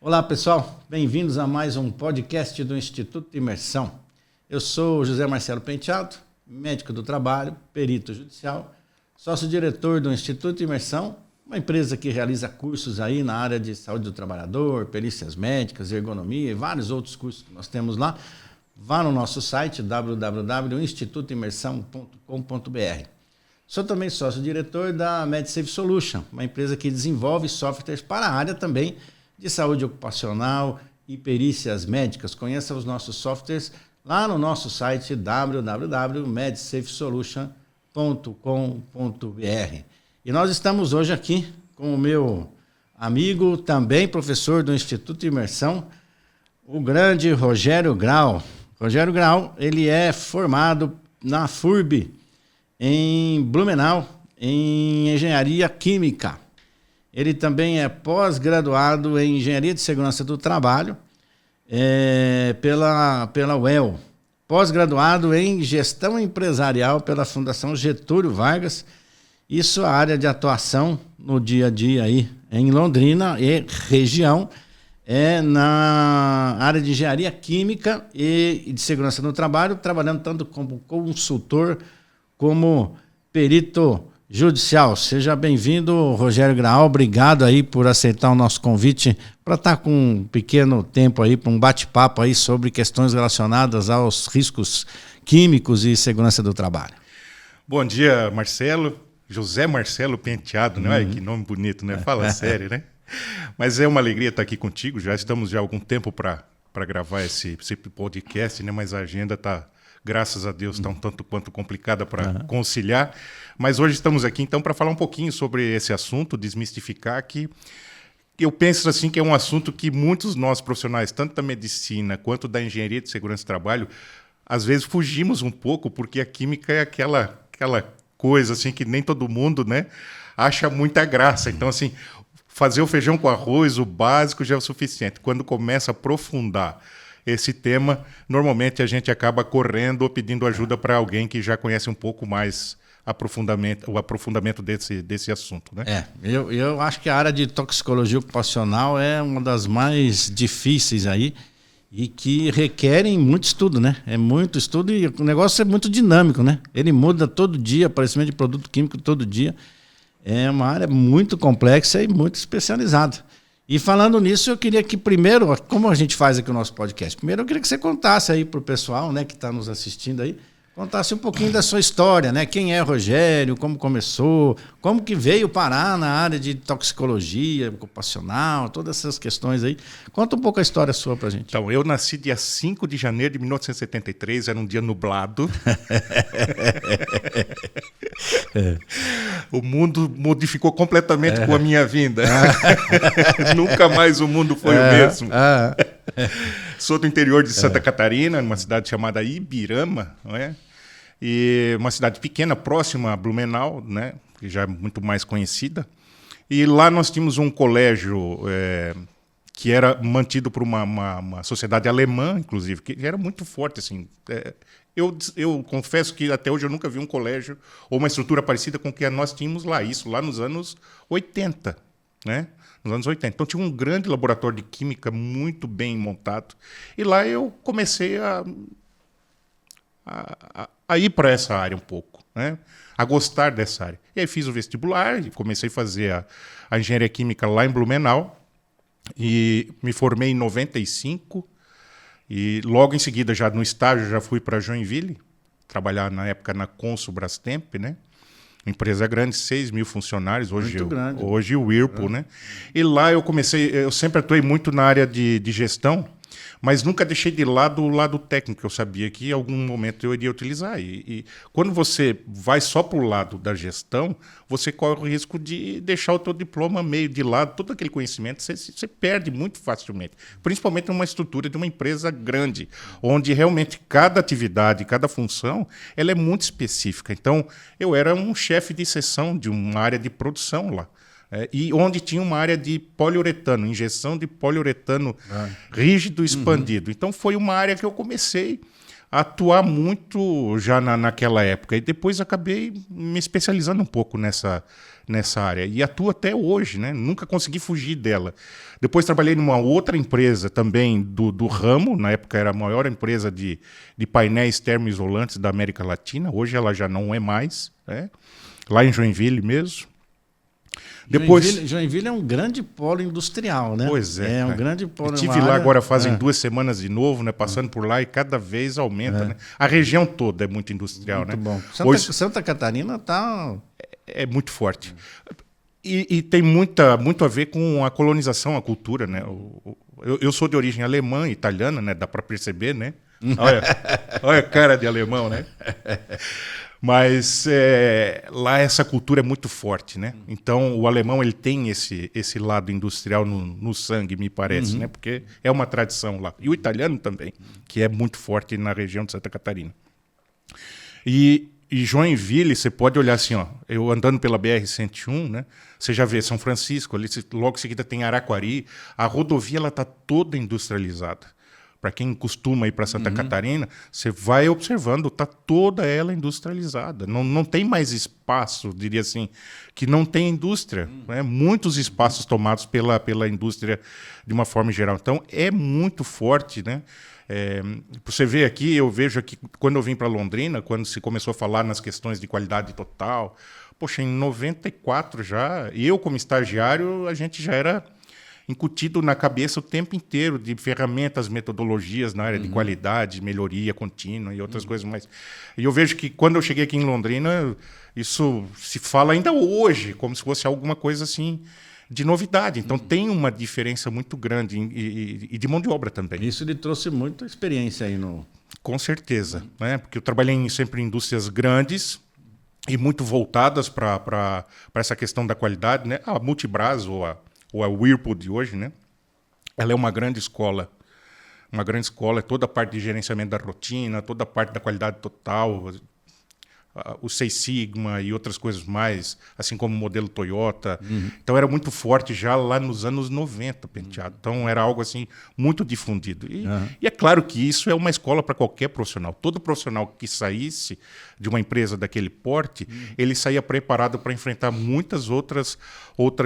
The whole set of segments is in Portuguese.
Olá pessoal, bem-vindos a mais um podcast do Instituto Imersão. Eu sou José Marcelo Penteado, médico do trabalho, perito judicial, sócio-diretor do Instituto Imersão, uma empresa que realiza cursos aí na área de saúde do trabalhador, perícias médicas, ergonomia e vários outros cursos que nós temos lá. Vá no nosso site www.institutoimersão.com.br. Sou também sócio-diretor da MedSafe Solution, uma empresa que desenvolve softwares para a área também de saúde ocupacional e perícias médicas. Conheça os nossos softwares lá no nosso site www.medsafesolution.com.br. E nós estamos hoje aqui com o meu amigo, também professor do Instituto Imersão, o grande Rogério Grau. Rogério Grau, ele é formado na FURB, em Blumenau, em Engenharia Química. Ele também é pós-graduado em Engenharia de Segurança do Trabalho pela UEL. Pós-graduado em Gestão Empresarial pela Fundação Getúlio Vargas. E sua área de atuação no dia a dia aí em Londrina e região é na área de Engenharia Química e de Segurança no Trabalho, trabalhando tanto como consultor como perito judicial. Seja bem-vindo, Rogério Grau. Obrigado aí por aceitar o nosso convite para estar com um pequeno tempo aí para um bate-papo aí sobre questões relacionadas aos riscos químicos e segurança do trabalho. Bom dia, Marcelo. José Marcelo Penteado, né? Olha que nome bonito, né? Fala sério, né? Mas é uma alegria estar aqui contigo. Já estamos já há algum tempo para gravar esse podcast, né? Mas a agenda está, graças a Deus, está um tanto quanto complicada para conciliar. Mas hoje estamos aqui, então, para falar um pouquinho sobre esse assunto, desmistificar que eu penso assim que é um assunto que muitos nós profissionais, tanto da medicina quanto da engenharia de segurança do trabalho, às vezes fugimos um pouco, porque a química é aquela coisa assim que nem todo mundo, né, acha muita graça. Então, assim, fazer o feijão com arroz, o básico já é o suficiente. Quando começa a aprofundar esse tema, normalmente a gente acaba correndo ou pedindo ajuda para alguém que já conhece um pouco mais o aprofundamento desse assunto, né? Eu acho que a área de toxicologia ocupacional é uma das mais difíceis aí e que requerem muito estudo, né? É muito estudo e o negócio é muito dinâmico, né? Ele muda todo dia, aparecimento de produto químico todo dia. É uma área muito complexa e muito especializada. E falando nisso, eu queria que primeiro, como a gente faz aqui o nosso podcast, primeiro eu queria que você contasse aí para o pessoal, né, que está nos assistindo aí, contasse um pouquinho da sua história, né? Quem é Rogério, como começou, como que veio parar na área de toxicologia ocupacional, todas essas questões aí. Conta um pouco a história sua pra gente. Então, eu nasci dia 5 de janeiro de 1973, era um dia nublado. O mundo modificou completamente com a minha vinda. Nunca mais o mundo foi o mesmo. Sou do interior de Santa Catarina, numa cidade chamada Ibirama, não é? E uma cidade pequena, próxima a Blumenau, né? Que já é muito mais conhecida. E lá nós tínhamos um colégio que era mantido por uma sociedade alemã, inclusive, que era muito forte, assim. Eu confesso que até hoje eu nunca vi um colégio ou uma estrutura parecida com o que nós tínhamos lá, isso lá nos anos 80, né? Nos anos 80. Então tinha um grande laboratório de química muito bem montado. E lá eu comecei a ir para essa área um pouco, né? A gostar dessa área. E aí fiz o vestibular e comecei a fazer a engenharia química lá em Blumenau. E me formei em 95. E logo em seguida, já no estágio, já fui para Joinville, trabalhar na época na Consul Brastemp, né? Empresa grande, 6 mil funcionários, hoje o Whirlpool, né? E lá eu sempre atuei muito na área de gestão, mas nunca deixei de lado o lado técnico. Eu sabia que em algum momento eu iria utilizar. E quando você vai só para o lado da gestão, você corre o risco de deixar o teu diploma meio de lado, todo aquele conhecimento você perde muito facilmente. Principalmente numa estrutura de uma empresa grande, onde realmente cada atividade, cada função, ela é muito específica. Então, eu era um chefe de seção de uma área de produção lá. E onde tinha uma área de poliuretano, injeção de poliuretano rígido expandido. Então foi uma área que eu comecei a atuar muito já naquela época. E depois acabei me especializando um pouco nessa área e atuo até hoje, né? Nunca consegui fugir dela. Depois trabalhei numa outra empresa também do ramo, na época era a maior empresa de painéis termoisolantes da América Latina, hoje ela já não é mais, né? Lá em Joinville mesmo. Depois... Joinville é um grande polo industrial, né? Pois é. É um grande polo. Eu estive lá agora fazem 2 semanas de novo, né? Passando por lá e cada vez aumenta, né? A região toda é muito industrial, muito né? Bom. Santa Catarina está... É muito forte. E tem muito a ver com a colonização, a cultura, né? Eu sou de origem alemã, italiana, né? Dá para perceber, né? Olha a cara de alemão, né? Mas lá essa cultura é muito forte, né? Então o alemão ele tem esse lado industrial no sangue, me parece, né? Porque é uma tradição lá. E o italiano também, que é muito forte na região de Santa Catarina. E Joinville, você pode olhar assim, ó, eu andando pela BR-101, né? Você já vê São Francisco, ali, logo em seguida tem Araquari. A rodovia ela está toda industrializada. Para quem costuma ir para Santa Catarina, você vai observando, está toda ela industrializada. Não tem mais espaço, diria assim, que não tem indústria. Né? Muitos espaços tomados pela indústria de uma forma geral. Então, é muito forte, né? Você vê aqui, eu vejo aqui, quando eu vim para Londrina, quando se começou a falar nas questões de qualidade total, poxa, em 94 já, eu como estagiário, a gente já era incutido na cabeça o tempo inteiro de ferramentas, metodologias na área de qualidade, melhoria contínua e outras coisas mais. E eu vejo que quando eu cheguei aqui em Londrina, isso se fala ainda hoje, como se fosse alguma coisa assim de novidade. Então tem uma diferença muito grande e de mão de obra também. Isso lhe trouxe muita experiência aí no... Com certeza, né? Porque eu trabalhei sempre em indústrias grandes e muito voltadas para essa questão da qualidade, né? A Multibras ou a Whirlpool de hoje, né? Ela é uma grande escola, toda a parte de gerenciamento da rotina, toda a parte da qualidade total, o Seis Sigma e outras coisas mais, assim como o modelo Toyota. Então era muito forte já lá nos anos 90, Penteado. Então era algo assim muito difundido. E é claro que isso é uma escola para qualquer profissional. Todo profissional que saísse de uma empresa daquele porte, ele saía preparado para enfrentar muitas outras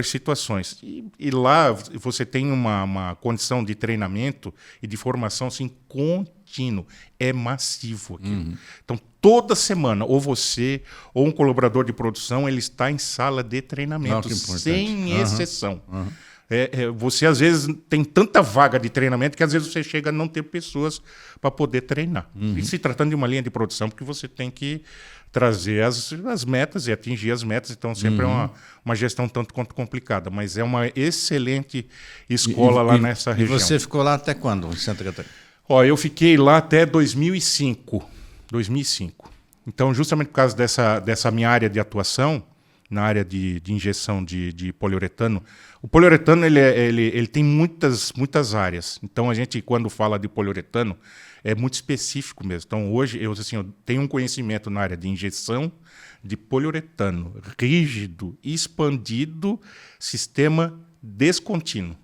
situações. E lá você tem uma condição de treinamento e de formação assim, contínuo. É massivo aquilo. Então, toda semana, ou você, ou um colaborador de produção, ele está em sala de treinamento, sem exceção. Você, às vezes, tem tanta vaga de treinamento que, às vezes, você chega a não ter pessoas para poder treinar. E se tratando de uma linha de produção, porque você tem que trazer as metas e atingir as metas. Então, sempre é uma gestão tanto quanto complicada. Mas é uma excelente escola lá nessa região. E você ficou lá até quando, em Santa Catarina? Eu fiquei lá até 2005. Então, justamente por causa dessa minha área de atuação, na área de injeção de poliuretano, o poliuretano ele tem muitas áreas. Então, a gente, quando fala de poliuretano, é muito específico mesmo. Então, hoje, eu tenho um conhecimento na área de injeção de poliuretano rígido, expandido, sistema descontínuo.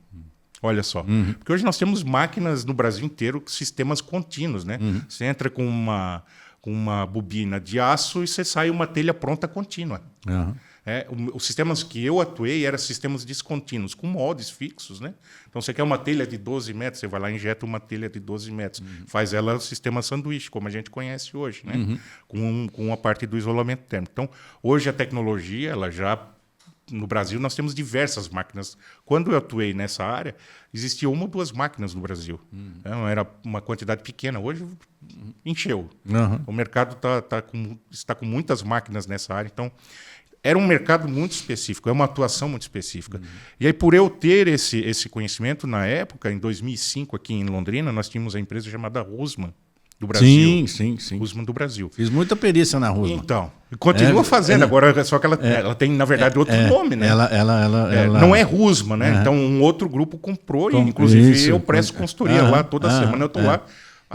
Olha só. Porque hoje nós temos máquinas no Brasil inteiro, sistemas contínuos, né? Você entra com uma bobina de aço e você sai uma telha pronta contínua. Os sistemas que eu atuei eram sistemas descontínuos, com moldes fixos, né? Então, você quer uma telha de 12 metros, você vai lá e injeta uma telha de 12 metros. Faz ela sistema sanduíche, como a gente conhece hoje, né? Com a parte do isolamento térmico. Então, hoje a tecnologia, ela já... No Brasil, nós temos diversas máquinas. Quando eu atuei nessa área, existia 1 ou 2 máquinas no Brasil. Era uma quantidade pequena. Hoje, encheu. O mercado está com muitas máquinas nessa área. Então, era um mercado muito específico, é uma atuação muito específica. E aí, por eu ter esse conhecimento, na época, em 2005, aqui em Londrina, nós tínhamos a empresa chamada Rusman, do Brasil. Sim. Rusman do Brasil. Fiz muita perícia na Rusman. Então, continua fazendo agora, só que ela tem, na verdade, outro nome, né? Ela... Não é Rusman, né? Então, um outro grupo comprou, e inclusive eu presto consultoria lá, toda semana eu estou lá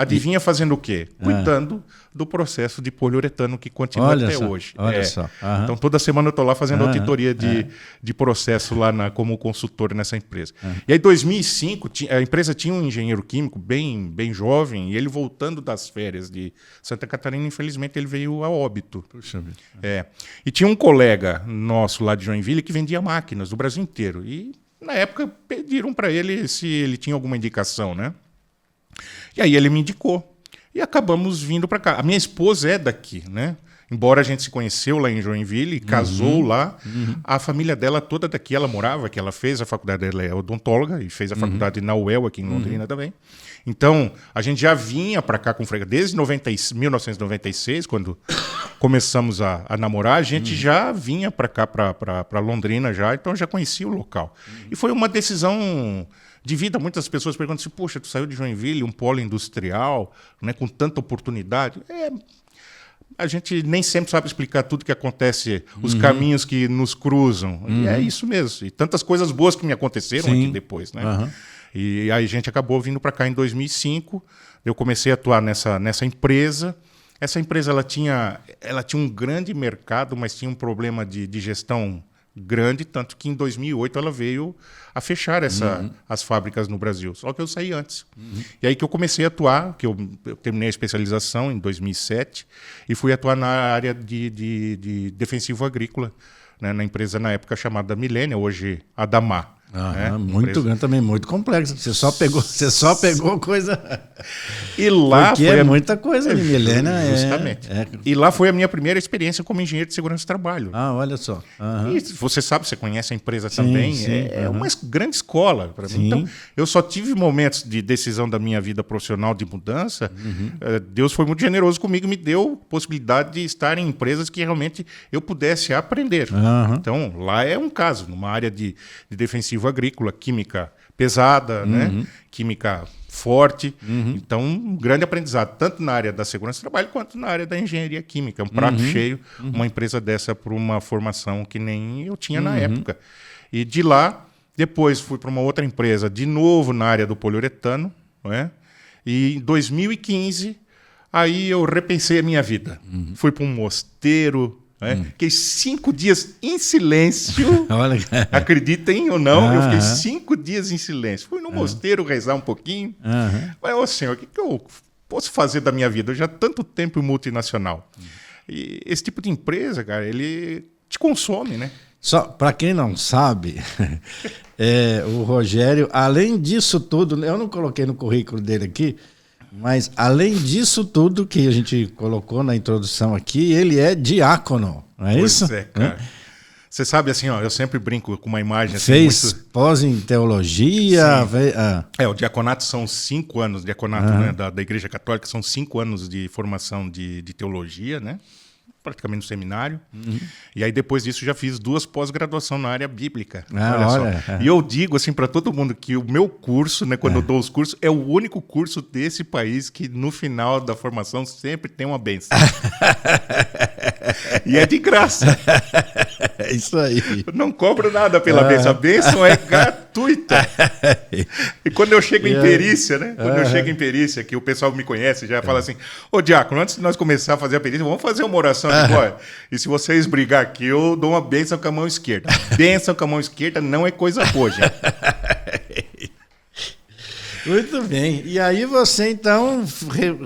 Adivinha fazendo o quê? Cuidando do processo de poliuretano que continua até hoje. Olha só. Então, toda semana eu estou lá fazendo auditoria de processo lá como consultor nessa empresa. E aí, em 2005, a empresa tinha um engenheiro químico bem jovem, e ele voltando das férias de Santa Catarina, infelizmente, ele veio a óbito. Puxa vida. E tinha um colega nosso lá de Joinville que vendia máquinas do Brasil inteiro. E, na época, pediram para ele se ele tinha alguma indicação, né? E aí ele me indicou. E acabamos vindo para cá. A minha esposa é daqui, né? Embora a gente se conheceu lá em Joinville, casou lá, a família dela toda daqui, ela morava aqui, ela fez a faculdade, ela é odontóloga e fez a faculdade na UEL aqui em Londrina também. Então, a gente já vinha para cá com frequência. Desde 1996, quando começamos a namorar, a gente já vinha para cá, para Londrina já, então já conhecia o local. E foi uma decisão de vida. Muitas pessoas perguntam assim, poxa, tu saiu de Joinville, um polo industrial, né, com tanta oportunidade. A gente nem sempre sabe explicar tudo que acontece, os caminhos que nos cruzam. E é isso mesmo. E tantas coisas boas que me aconteceram aqui depois, né? E aí a gente acabou vindo para cá em 2005. Eu comecei a atuar nessa empresa. Essa empresa ela tinha um grande mercado, mas tinha um problema de gestão grande, tanto que em 2008 ela veio a fechar as fábricas no Brasil. Só que eu saí antes. E aí que eu comecei a atuar, que eu terminei a especialização em 2007 e fui atuar na área de defensivo agrícola, né, na empresa na época chamada Millennium, hoje Adamar. Né? Muito grande também, muito complexo. Você só pegou coisa. E lá porque foi muita coisa de Milênio. Justamente. E lá foi a minha primeira experiência como engenheiro de segurança do trabalho. Olha só. E você sabe, você conhece a empresa também, é uma grande escola para mim. Então, eu só tive momentos de decisão da minha vida profissional de mudança. Deus foi muito generoso comigo, me deu possibilidade de estar em empresas que realmente eu pudesse aprender. Então, lá é um caso, numa área de defensivo agrícola, química pesada, né? Química forte. Então, um grande aprendizado, tanto na área da segurança do trabalho quanto na área da engenharia química. Um prato cheio, uma empresa dessa por uma formação que nem eu tinha na época. E de lá, depois fui para uma outra empresa, de novo na área do poliuretano, né? E em 2015, aí eu repensei a minha vida. Fui para um mosteiro, fiquei 5 dias em silêncio. Acreditem ou não, eu fiquei 5 dias em silêncio. Fui no mosteiro rezar um pouquinho. Falei, ô senhor, o que eu posso fazer da minha vida? Eu já há tanto tempo em multinacional. E esse tipo de empresa, cara, ele te consome, né? Só para quem não sabe, o Rogério, além disso tudo, eu não coloquei no currículo dele aqui, mas, além disso tudo que a gente colocou na introdução aqui, ele é diácono, não é isso? Pois é, cara. Você sabe, assim, eu sempre brinco com uma imagem... Assim, fez pós em teologia... o diaconato são 5 anos, diaconato né, da Igreja Católica, são 5 anos de formação de teologia, né? Praticamente no seminário. E aí, depois disso, já fiz 2 pós-graduação na área bíblica. Olha só. E eu digo assim para todo mundo que o meu curso, né, quando eu dou os cursos, é o único curso desse país que no final da formação sempre tem uma bênção. E é de graça. É isso aí. Eu não cobro nada pela bênção. A bênção é gratuita. E quando eu chego em perícia, né? Quando eu chego em perícia, que o pessoal me conhece, já fala assim, ô diácono, antes de nós começar a fazer a perícia, vamos fazer uma oração aqui, olha. E se vocês brigar aqui, eu dou uma bênção com a mão esquerda. Bênção com a mão esquerda não é coisa boa, gente. Muito bem. E aí você, então,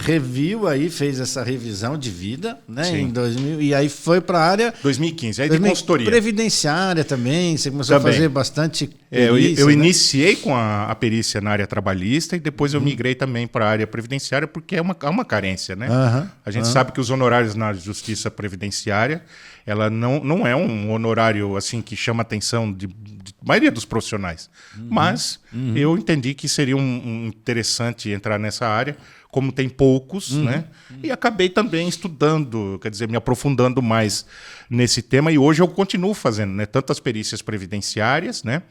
reviu aí, fez essa revisão de vida, né? Em 2000, e aí foi para a área... 2015, aí de consultoria. Previdenciária também, você começou a fazer bastante perícia, eu iniciei com a perícia na área trabalhista e depois eu migrei também para a área previdenciária, porque é uma carência, né? A gente sabe que os honorários na justiça previdenciária, ela não é um honorário assim que chama a atenção de maioria dos profissionais. Mas eu entendi que seria interessante entrar nessa área, como tem poucos, né? E acabei também estudando, quer dizer, me aprofundando mais nesse tema. E hoje eu continuo fazendo, né? Tanto as perícias previdenciárias, né?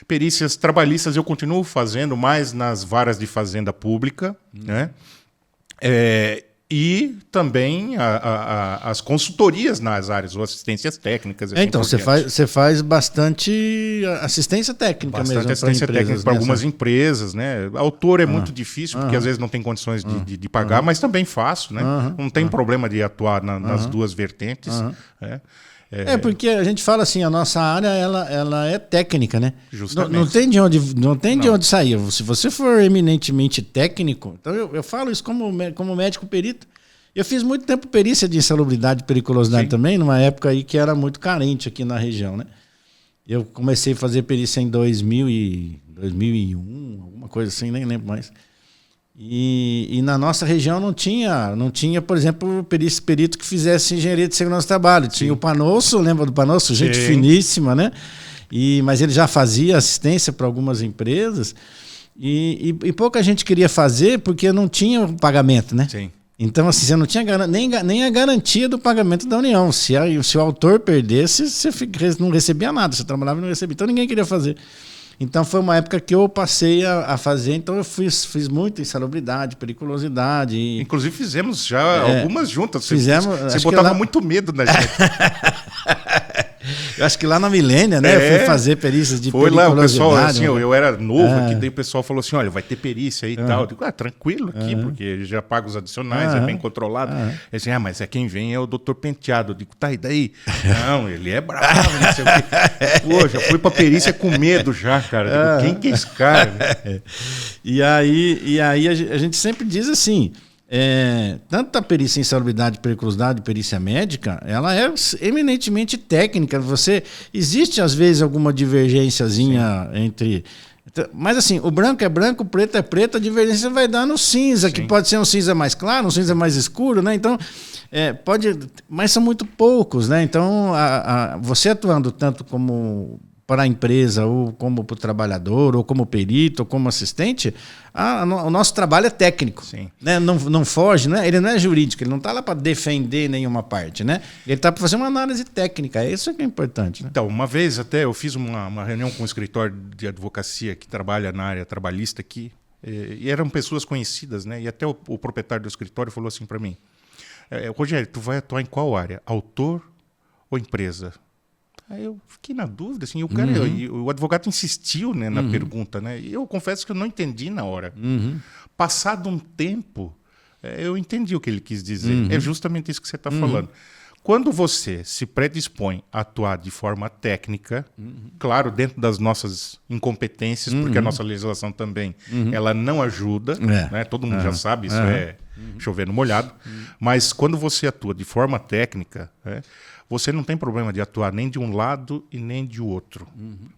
Perícias trabalhistas eu continuo fazendo mais nas varas de fazenda pública, né? E também as consultorias nas áreas, ou assistências técnicas. Assim então, você faz bastante assistência técnica mesmo. Bastante assistência técnica para algumas empresas, né? Autor é muito difícil, porque às vezes não tem condições de pagar, mas também faço, né? Não tem problema de atuar nas duas vertentes. Porque a gente fala assim, a nossa área ela é técnica, né? Justamente. Não tem de onde sair. Se você for eminentemente técnico, então eu falo isso como médico perito. Eu fiz muito tempo perícia de insalubridade e periculosidade também, numa época aí que era muito carente aqui na região, né? Eu comecei a fazer perícia em 2001, alguma coisa assim, nem lembro mais. E na nossa região não tinha, por exemplo, perito que fizesse engenharia de segurança do trabalho. Tinha o Panosso, lembra do Panosso? Gente finíssima, né? Mas ele já fazia assistência para algumas empresas e pouca gente queria fazer porque não tinha pagamento, né? Sim. Então, assim, você não tinha nem a garantia do pagamento da União. Se o autor perdesse, você não recebia nada. Você trabalhava e não recebia. Então, ninguém queria fazer. Então foi uma época que eu passei a fazer, então eu fiz muito insalubridade, periculosidade. Inclusive fizemos já algumas juntas. Você botava muito medo na gente. Eu acho que lá na Milênia, né? Eu fui fazer perícias de periculosidade. Foi lá, o pessoal, assim, eu era novo aqui, daí o pessoal falou assim, olha, vai ter perícia aí e tal. Eu digo, tranquilo aqui, porque já paga os adicionais, é bem controlado. Ele assim, mas quem vem é o doutor Penteado. Eu digo, e daí? Não, ele é bravo, não sei o quê. Pô, já fui pra perícia com medo já, cara. Eu digo, quem que é esse cara? E aí a gente sempre diz assim, tanto a perícia em insalubridade, periculosidade, perícia médica, ela é eminentemente técnica. Existe às vezes alguma divergênciazinha entre... Mas assim, o branco é branco, o preto é preto, a divergência vai dar no cinza, que pode ser um cinza mais claro, um cinza mais escuro, né? Então, mas são muito poucos, né? Então, você atuando tanto como para a empresa, ou como para o trabalhador, ou como perito, ou como assistente, o nosso trabalho é técnico. Né? Não foge, né? Ele não é jurídico, ele não está lá para defender nenhuma parte. Né? Ele está para fazer uma análise técnica, é isso que é importante. Né? Então, uma vez até eu fiz uma reunião com um escritório de advocacia que trabalha na área trabalhista aqui, e eram pessoas conhecidas, né? E até o proprietário do escritório falou assim para mim, Rogério, tu vai atuar em qual área? Autor ou empresa? Aí eu fiquei na dúvida, assim, o advogado insistiu, né, na pergunta, né, e eu confesso que eu não entendi na hora. Passado um tempo, eu entendi o que ele quis dizer. É justamente isso que você está falando. Quando você se predispõe a atuar de forma técnica, claro, dentro das nossas incompetências, porque a nossa legislação também ela não ajuda, né, todo mundo já sabe, isso é chover no molhado, mas quando você atua de forma técnica, você não tem problema de atuar nem de um lado e nem de outro,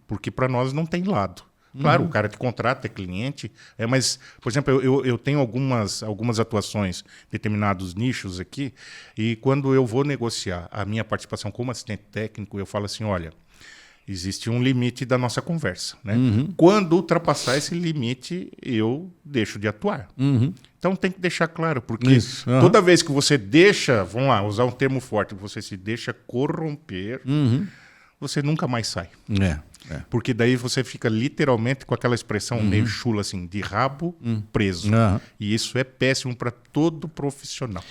porque para nós não tem lado. Claro, o cara que contrata é cliente, mas, por exemplo, eu tenho algumas atuações em determinados nichos aqui, e quando eu vou negociar a minha participação como assistente técnico, eu falo assim, olha, existe um limite da nossa conversa. Né? Quando ultrapassar esse limite, eu deixo de atuar. Então tem que deixar claro, porque toda vez que você deixa, vamos lá, usar um termo forte, você se deixa corromper, você nunca mais sai. Porque daí você fica literalmente com aquela expressão meio chula, assim, de rabo preso. E isso é péssimo para todo profissional.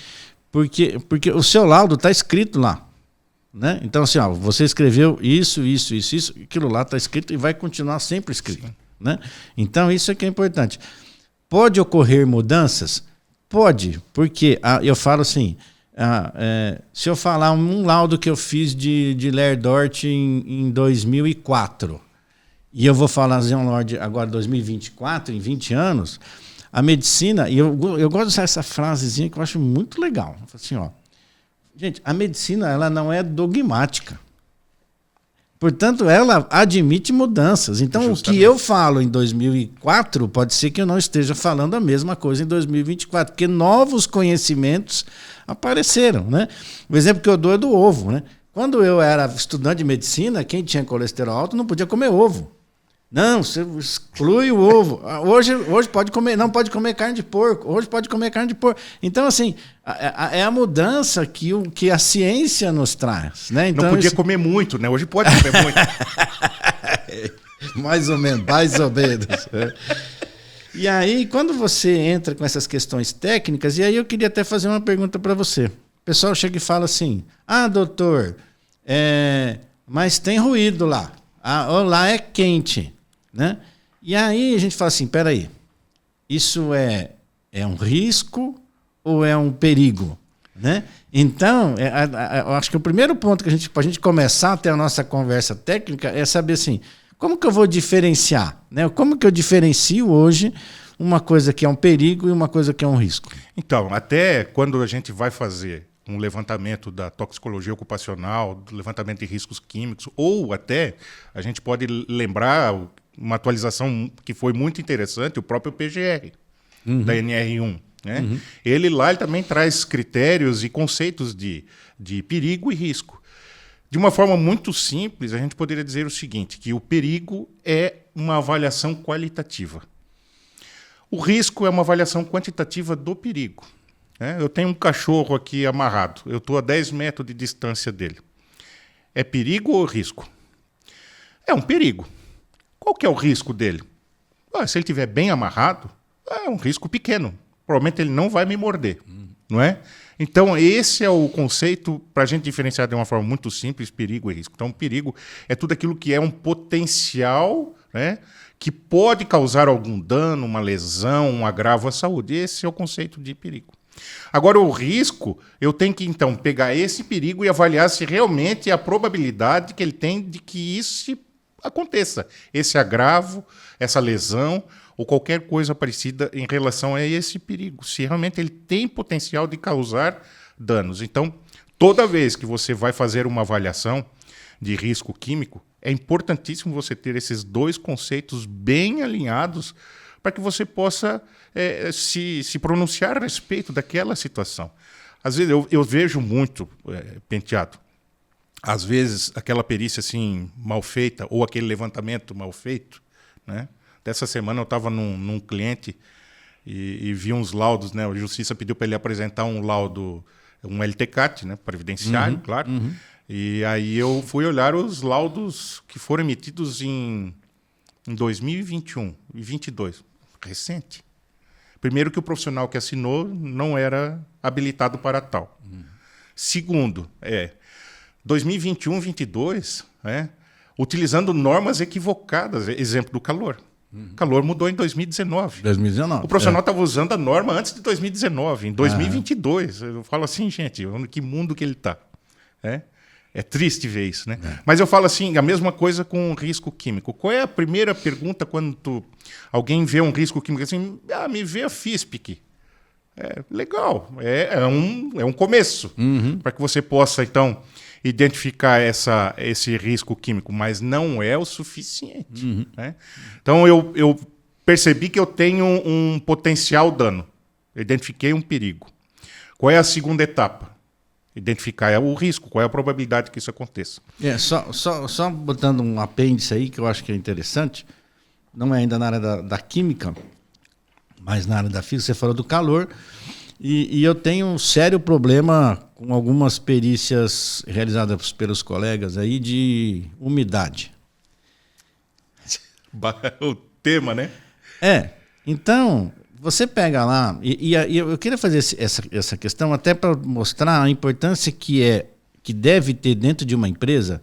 Porque o seu laudo está escrito lá. Né? Então, assim, você escreveu isso, aquilo lá está escrito e vai continuar sempre escrito. Né? Então, isso é que é importante. Pode ocorrer mudanças? Pode, porque eu falo assim, se eu falar um laudo que eu fiz de Lerdort em 2004, e eu vou falar de um laudo agora em 2024, em 20 anos, a medicina, e eu gosto de usar essa frasezinha que eu acho muito legal. Assim, gente, a medicina ela não é dogmática. Portanto, ela admite mudanças. Então, justamente, o que eu falo em 2004, pode ser que eu não esteja falando a mesma coisa em 2024, porque novos conhecimentos apareceram. Né? O exemplo que eu dou é do ovo. Né? Quando eu era estudante de medicina, quem tinha colesterol alto não podia comer ovo. Não, você exclui o ovo. Hoje pode comer, não pode comer carne de porco. Hoje pode comer carne de porco. Então, assim, é a mudança que a ciência nos traz. Né? Então, não podia comer muito, né? Hoje pode comer muito. Mais ou menos. E aí, quando você entra com essas questões técnicas, e aí eu queria até fazer uma pergunta para você. O pessoal chega e fala assim, doutor, mas tem ruído lá. Lá é quente, né? E aí a gente fala assim, peraí, isso é um risco ou é um perigo, né? Então, eu acho que o primeiro ponto que para a gente começar a ter a nossa conversa técnica é saber assim, como que eu vou diferenciar, né? Como que eu diferencio hoje uma coisa que é um perigo e uma coisa que é um risco? Então, até quando a gente vai fazer um levantamento da toxicologia ocupacional, do levantamento de riscos químicos, ou até a gente pode lembrar uma atualização que foi muito interessante, o próprio PGR, da NR1. Né? Ele também traz critérios e conceitos de perigo e risco. De uma forma muito simples, a gente poderia dizer o seguinte, que o perigo é uma avaliação qualitativa. O risco é uma avaliação quantitativa do perigo. Né? Eu tenho um cachorro aqui amarrado, eu estou a 10 metros de distância dele. É perigo ou risco? É um perigo. Qual que é o risco dele? Se ele estiver bem amarrado, é um risco pequeno. Provavelmente ele não vai me morder, não é? Então, esse é o conceito para a gente diferenciar de uma forma muito simples, perigo e risco. Então, perigo é tudo aquilo que é um potencial, né, que pode causar algum dano, uma lesão, um agravo à saúde. Esse é o conceito de perigo. Agora, o risco, eu tenho que, então, pegar esse perigo e avaliar se realmente é a probabilidade que ele tem de que isso aconteça. Esse agravo, essa lesão ou qualquer coisa parecida em relação a esse perigo, se realmente ele tem potencial de causar danos. Então, toda vez que você vai fazer uma avaliação de risco químico, é importantíssimo você ter esses dois conceitos bem alinhados para que você possa se pronunciar a respeito daquela situação. Às vezes eu vejo muito, Penteado, às vezes aquela perícia assim, mal feita ou aquele levantamento mal feito, né? Dessa semana eu estava num cliente e vi uns laudos, né? A justiça pediu para ele apresentar um laudo, um LTCAT, né? Previdenciário, claro. E aí eu fui olhar os laudos que foram emitidos em 2021 e 2022. Recente. Primeiro que o profissional que assinou não era habilitado para tal. Segundo, 2021 e 2022, utilizando normas equivocadas, exemplo do calor. O calor mudou em 2019. 2019. O profissional estava usando a norma antes de 2019, em 2022. Eu falo assim, gente, que mundo que ele está. É triste ver isso, né? Mas eu falo assim, a mesma coisa com o risco químico. Qual é a primeira pergunta quando alguém vê um risco químico? Assim, me vê a FISPIC. Legal, é um começo para que você possa, então, identificar esse risco químico, mas não é o suficiente. Né? Então, eu percebi que eu tenho um potencial dano. Eu identifiquei um perigo. Qual é a segunda etapa? Identificar o risco, qual é a probabilidade que isso aconteça. Só botando um apêndice aí, que eu acho que é interessante, não é ainda na área da química, mas na área da física, você falou do calor, e eu tenho um sério problema com algumas perícias realizadas pelos colegas aí de umidade. O tema, né? Então, você pega lá, e eu queria fazer essa questão até para mostrar a importância que deve ter dentro de uma empresa,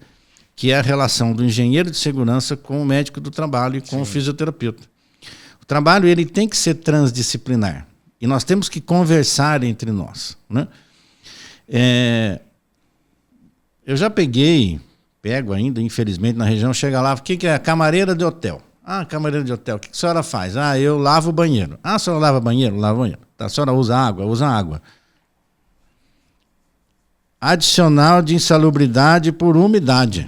que é a relação do engenheiro de segurança com o médico do trabalho e com o fisioterapeuta. O trabalho ele tem que ser transdisciplinar. E nós temos que conversar entre nós. Né? Eu já pego ainda, infelizmente, na região, chega lá, o que é? Camareira de hotel. Camareira de hotel, o que a senhora faz? Eu lavo o banheiro. A senhora lava banheiro? Lava banheiro. A senhora usa água? Usa água. Adicional de insalubridade por umidade.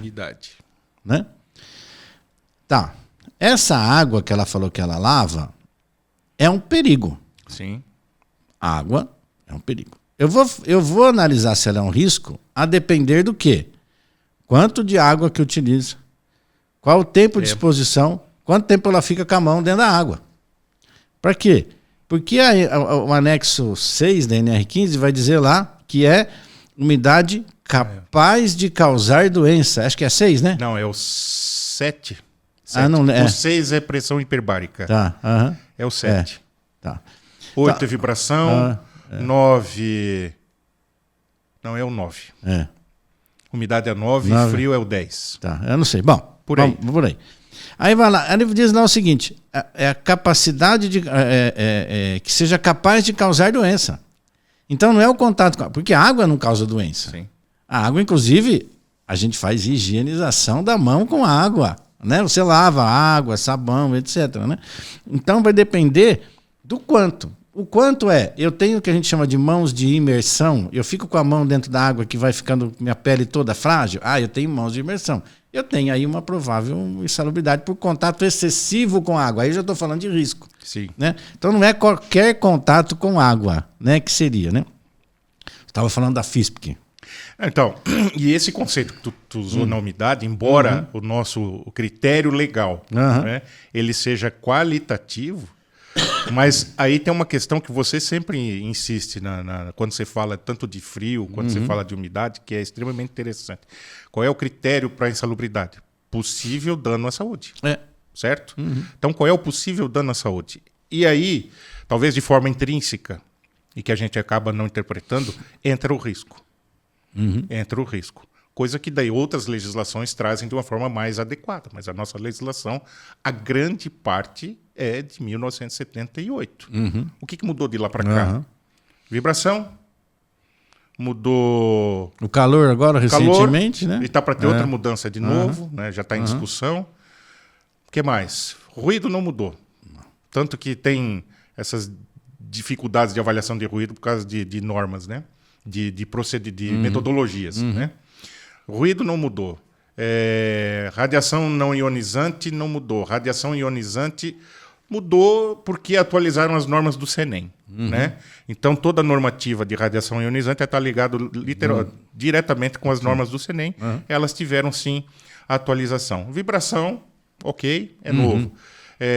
Né? Tá. Essa água que ela falou que ela lava é um perigo. Sim. Água é um perigo. Eu vou analisar se ela é um risco a depender do quê? Quanto de água que utiliza, qual o tempo de exposição, quanto tempo ela fica com a mão dentro da água. Para quê? Porque o anexo 6 da NR15 vai dizer lá que é umidade capaz de causar doença. Acho que é 6, né? Não, é o 7. Não, O 6 é pressão hiperbárica. Tá. É o 7. Tá. 8 é vibração, 9... Não, é o 9. Umidade é 9 e frio é o 10. Tá, eu não sei. Bom, por aí. Aí vai lá, ele diz lá o seguinte, é a capacidade de que seja capaz de causar doença. Então não é o contato com a água, porque a água não causa doença. Sim. A água, inclusive, a gente faz higienização da mão com água, né? Você lava água, sabão, etc, né? Então vai depender do quanto. O quanto eu tenho o que a gente chama de mãos de imersão, eu fico com a mão dentro da água que vai ficando minha pele toda frágil, eu tenho mãos de imersão. Eu tenho aí uma provável insalubridade por contato excessivo com água. Aí eu já estou falando de risco. Sim. Né? Então não é qualquer contato com água, né, que seria, né? Estava falando da FISP. Então, e esse conceito que tu usou na umidade, embora o nosso critério legal né, ele seja qualitativo, mas aí tem uma questão que você sempre insiste quando você fala tanto de frio, quando você fala de umidade, que é extremamente interessante. Qual é o critério para a insalubridade? Possível dano à saúde. Certo? Então, qual é o possível dano à saúde? E aí, talvez de forma intrínseca, e que a gente acaba não interpretando, entra o risco. Entra o risco. Coisa que daí outras legislações trazem de uma forma mais adequada. Mas a nossa legislação, a grande parte é de 1978. O que mudou de lá para cá? Vibração. Mudou... O calor agora, recentemente, né? E está para ter outra mudança de novo, né? Já está em discussão. O que mais? Ruído não mudou. Tanto que tem essas dificuldades de avaliação de ruído por causa de normas, né? De metodologias, né? Ruído não mudou. Radiação não ionizante não mudou. Radiação ionizante mudou porque atualizaram as normas do CENEM. Né? Então, toda a normativa de radiação ionizante está ligada diretamente com as normas do CENEM. Elas tiveram, sim, atualização. Vibração, ok, é novo.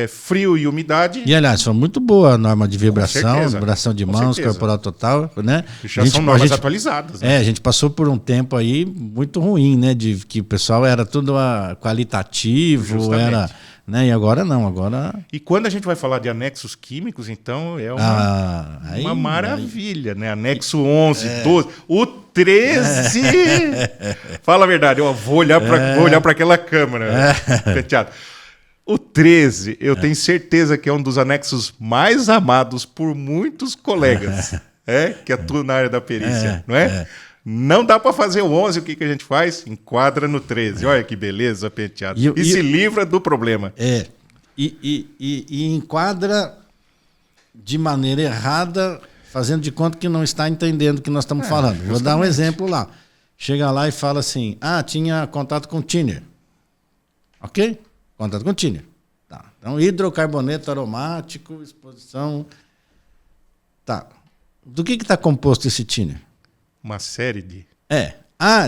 Frio e umidade. E, aliás, foi muito boa a norma de vibração, vibração de mãos, corporal total, né? Já são normas atualizadas. Né? A gente passou por um tempo aí muito ruim, né? De que o pessoal era tudo qualitativo, justamente. Né? E agora não, agora... E quando a gente vai falar de anexos químicos, então é uma maravilha, né? Anexo 11, 12, o 13... Fala a verdade, eu vou olhar para aquela câmera, Penteado. O 13, eu tenho certeza que é um dos anexos mais amados por muitos colegas que atuam na área da perícia, não é? Não dá para fazer o 11, o que a gente faz? Enquadra no 13. Olha que beleza, Penteado. E se livra do problema. E enquadra de maneira errada, fazendo de conta que não está entendendo o que nós estamos falando. Justamente. Vou dar um exemplo lá. Chega lá e fala assim, tinha contato com thinner. Ok? Contato com thinner. Tá. Então, hidrocarboneto aromático, exposição... Tá. Do que está composto esse thinner? Uma série de...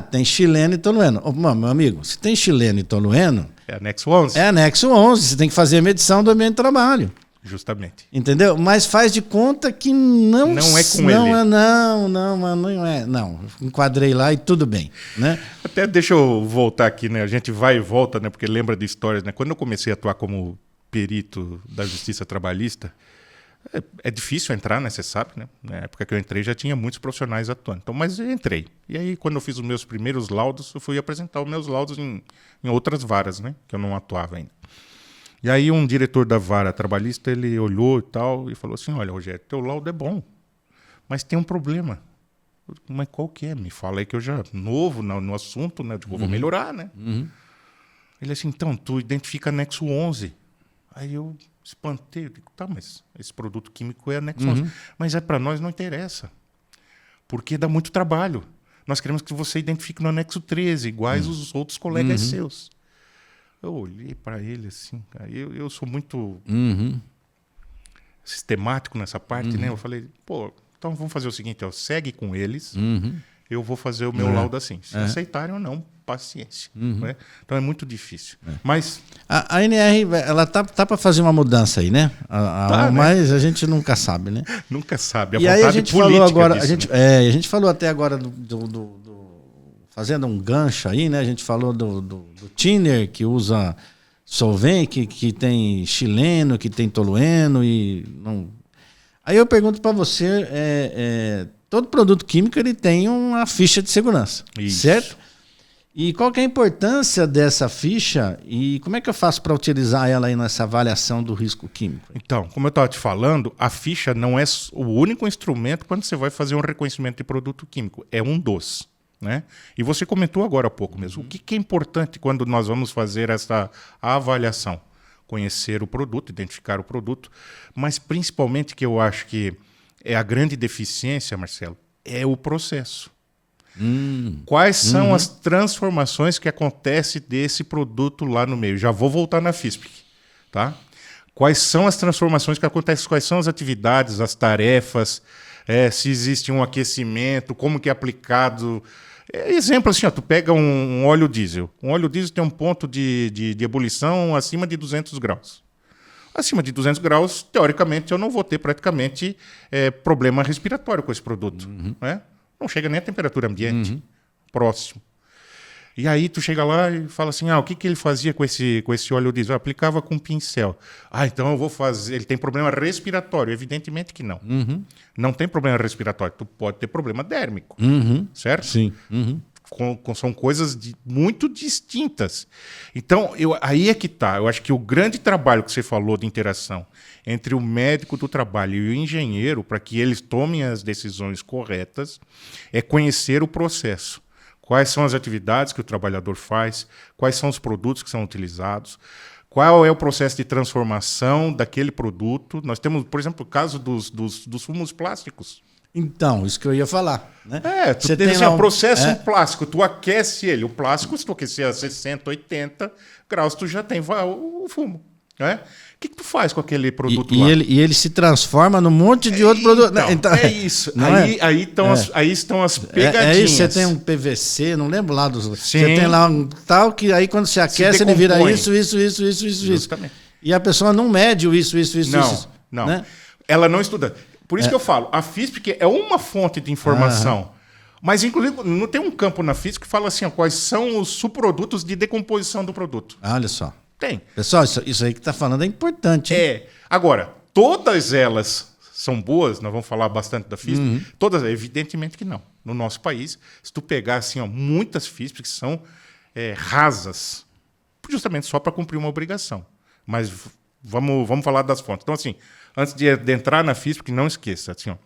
tem chileno e tolueno. Meu amigo, se tem chileno e tolueno... É anexo 11. É anexo 11. Você tem que fazer a medição do ambiente de trabalho. Justamente. Entendeu? Mas faz de conta que não é com ele. Não é. Não, enquadrei lá e tudo bem, né? Até deixa eu voltar aqui, né? A gente vai e volta, né? Porque lembra de histórias, né? Quando eu comecei a atuar como perito da Justiça Trabalhista, é difícil entrar, né? Você sabe, né? Na época que eu entrei já tinha muitos profissionais atuando. Então, mas eu entrei. E aí, quando eu fiz os meus primeiros laudos, eu fui apresentar os meus laudos em outras varas, né? Que eu não atuava ainda. E aí um diretor da vara trabalhista, ele olhou e tal, e falou assim, olha, Rogério, teu laudo é bom, mas tem um problema. Mas qual que é? Me fala aí que eu já, novo no assunto, né? Eu digo, vou melhorar, né? Ele assim, então, tu identifica anexo 11. Aí eu espantei, eu digo, tá, mas esse produto químico é anexo 11. Mas para nós não interessa, porque dá muito trabalho. Nós queremos que você identifique no anexo 13, iguais os outros colegas seus. Eu olhei para ele assim, cara, eu sou muito sistemático nessa parte, né? Eu falei, então vamos fazer o seguinte, segue com eles, eu vou fazer o meu laudo assim. Se aceitarem ou não, paciência. Né? Então é muito difícil. Mas a NR, ela tá para fazer uma mudança aí, né? Mas a gente nunca sabe, né? Nunca sabe. E aí a gente falou agora, disso, a gente falou até agora fazendo um gancho aí, né? A gente falou do thinner que usa solvente, que tem chileno, que tem tolueno e não. Aí eu pergunto para você, todo produto químico ele tem uma ficha de segurança, certo? E qual que é a importância dessa ficha e como é que eu faço para utilizar ela aí nessa avaliação do risco químico? Então, como eu estava te falando, a ficha não é o único instrumento quando você vai fazer um reconhecimento de produto químico. É um dos. Né? E você comentou agora há pouco mesmo. O que é importante quando nós vamos fazer essa avaliação? Conhecer o produto, identificar o produto, mas principalmente que eu acho que é a grande deficiência, Marcelo, é o processo. Quais são as transformações que acontecem desse produto lá no meio? Já vou voltar na FISPIC, tá? Quais são as transformações que acontecem? Quais são as atividades, as tarefas? Se existe um aquecimento, como que é aplicado? Exemplo assim, tu pega um óleo diesel. Um óleo diesel tem um ponto de ebulição acima de 200 graus. Acima de 200 graus, teoricamente, eu não vou ter praticamente problema respiratório com esse produto. Né? Não chega nem a temperatura ambiente, próximo. E aí tu chega lá e fala assim, o que ele fazia com esse óleo diesel? Eu aplicava com pincel. Então eu vou fazer... Ele tem problema respiratório? Evidentemente que não. Não tem problema respiratório. Tu pode ter problema dérmico, certo? Sim. São coisas muito distintas. Então, aí é que está. Eu acho que o grande trabalho que você falou de interação entre o médico do trabalho e o engenheiro, para que eles tomem as decisões corretas, é conhecer o processo. Quais são as atividades que o trabalhador faz, quais são os produtos que são utilizados, qual é o processo de transformação daquele produto. Nós temos, por exemplo, o caso dos fumos plásticos. Então, isso que eu ia falar. Né? Você tem assim, processo em plástico, tu aquece ele. O plástico, se tu aquecer a 60, 80 graus, tu já tem o fumo. Né? O que tu faz com aquele produto lá? E ele se transforma num monte de outro produto. Então, é isso. Aí estão as pegadinhas. É isso, você tem um PVC, não lembro lá dos... Sim. Você tem lá um tal que aí quando você aquece ele vira isso. Justamente. E a pessoa não mede o isso. Não. Né? Ela não estuda. Por isso que eu falo, a FISPIC é uma fonte de informação. Mas, inclusive, não tem um campo na FISPIC que fala assim, quais são os subprodutos de decomposição do produto. Olha só. Tem. Pessoal, isso aí que está falando é importante. Hein? Agora, todas elas são boas, nós vamos falar bastante da FISPIC, todas, evidentemente que não. No nosso país, se tu pegar assim, muitas FISPICs são rasas, justamente só para cumprir uma obrigação. Mas vamos falar das fontes. Então, assim, antes de entrar na FISPIC, não esqueça, assim,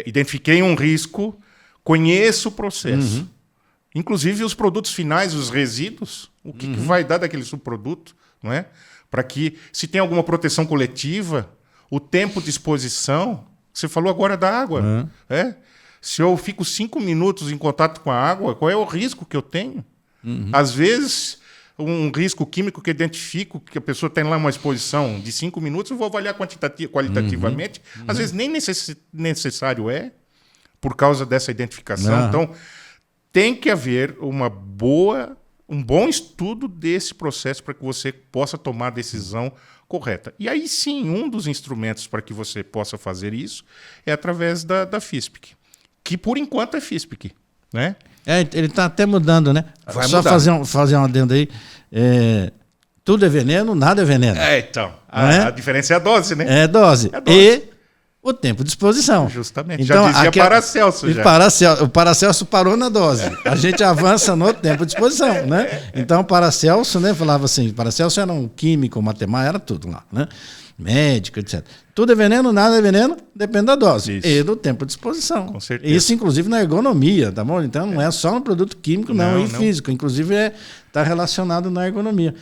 identifiquei um risco, conheço o processo. Inclusive os produtos finais, os resíduos, o que vai dar daquele subproduto, não é? Para que, se tem alguma proteção coletiva, o tempo de exposição, você falou agora da água. Se eu fico 5 minutos em contato com a água, qual é o risco que eu tenho? Às vezes, um risco químico que eu identifico, que a pessoa tem lá uma exposição de 5 minutos, eu vou avaliar qualitativamente. Às vezes nem necessário por causa dessa identificação. Então, tem que haver um bom estudo desse processo para que você possa tomar a decisão correta. E aí sim, um dos instrumentos para que você possa fazer isso é através da FISPIC, que por enquanto é FISPIC. Né? Ele está até mudando, né? Vai Só mudar. fazer um adendo aí. Tudo é veneno, nada é veneno. Então, a diferença é a dose, né? É dose. E o tempo de exposição. Justamente. Então, já dizia Paracelso. O Paracelso parou na dose. A gente avança no tempo de exposição, né? Então, o Paracelso, né, falava assim, Paracelso era um químico, matemático, era tudo lá, né? Médico, etc. Tudo é veneno, nada é veneno, depende da dose. Isso. E do tempo de exposição. Com certeza. Isso, inclusive, na ergonomia, tá bom? Então, não é só no produto químico, não, e físico. Inclusive, está relacionado na ergonomia.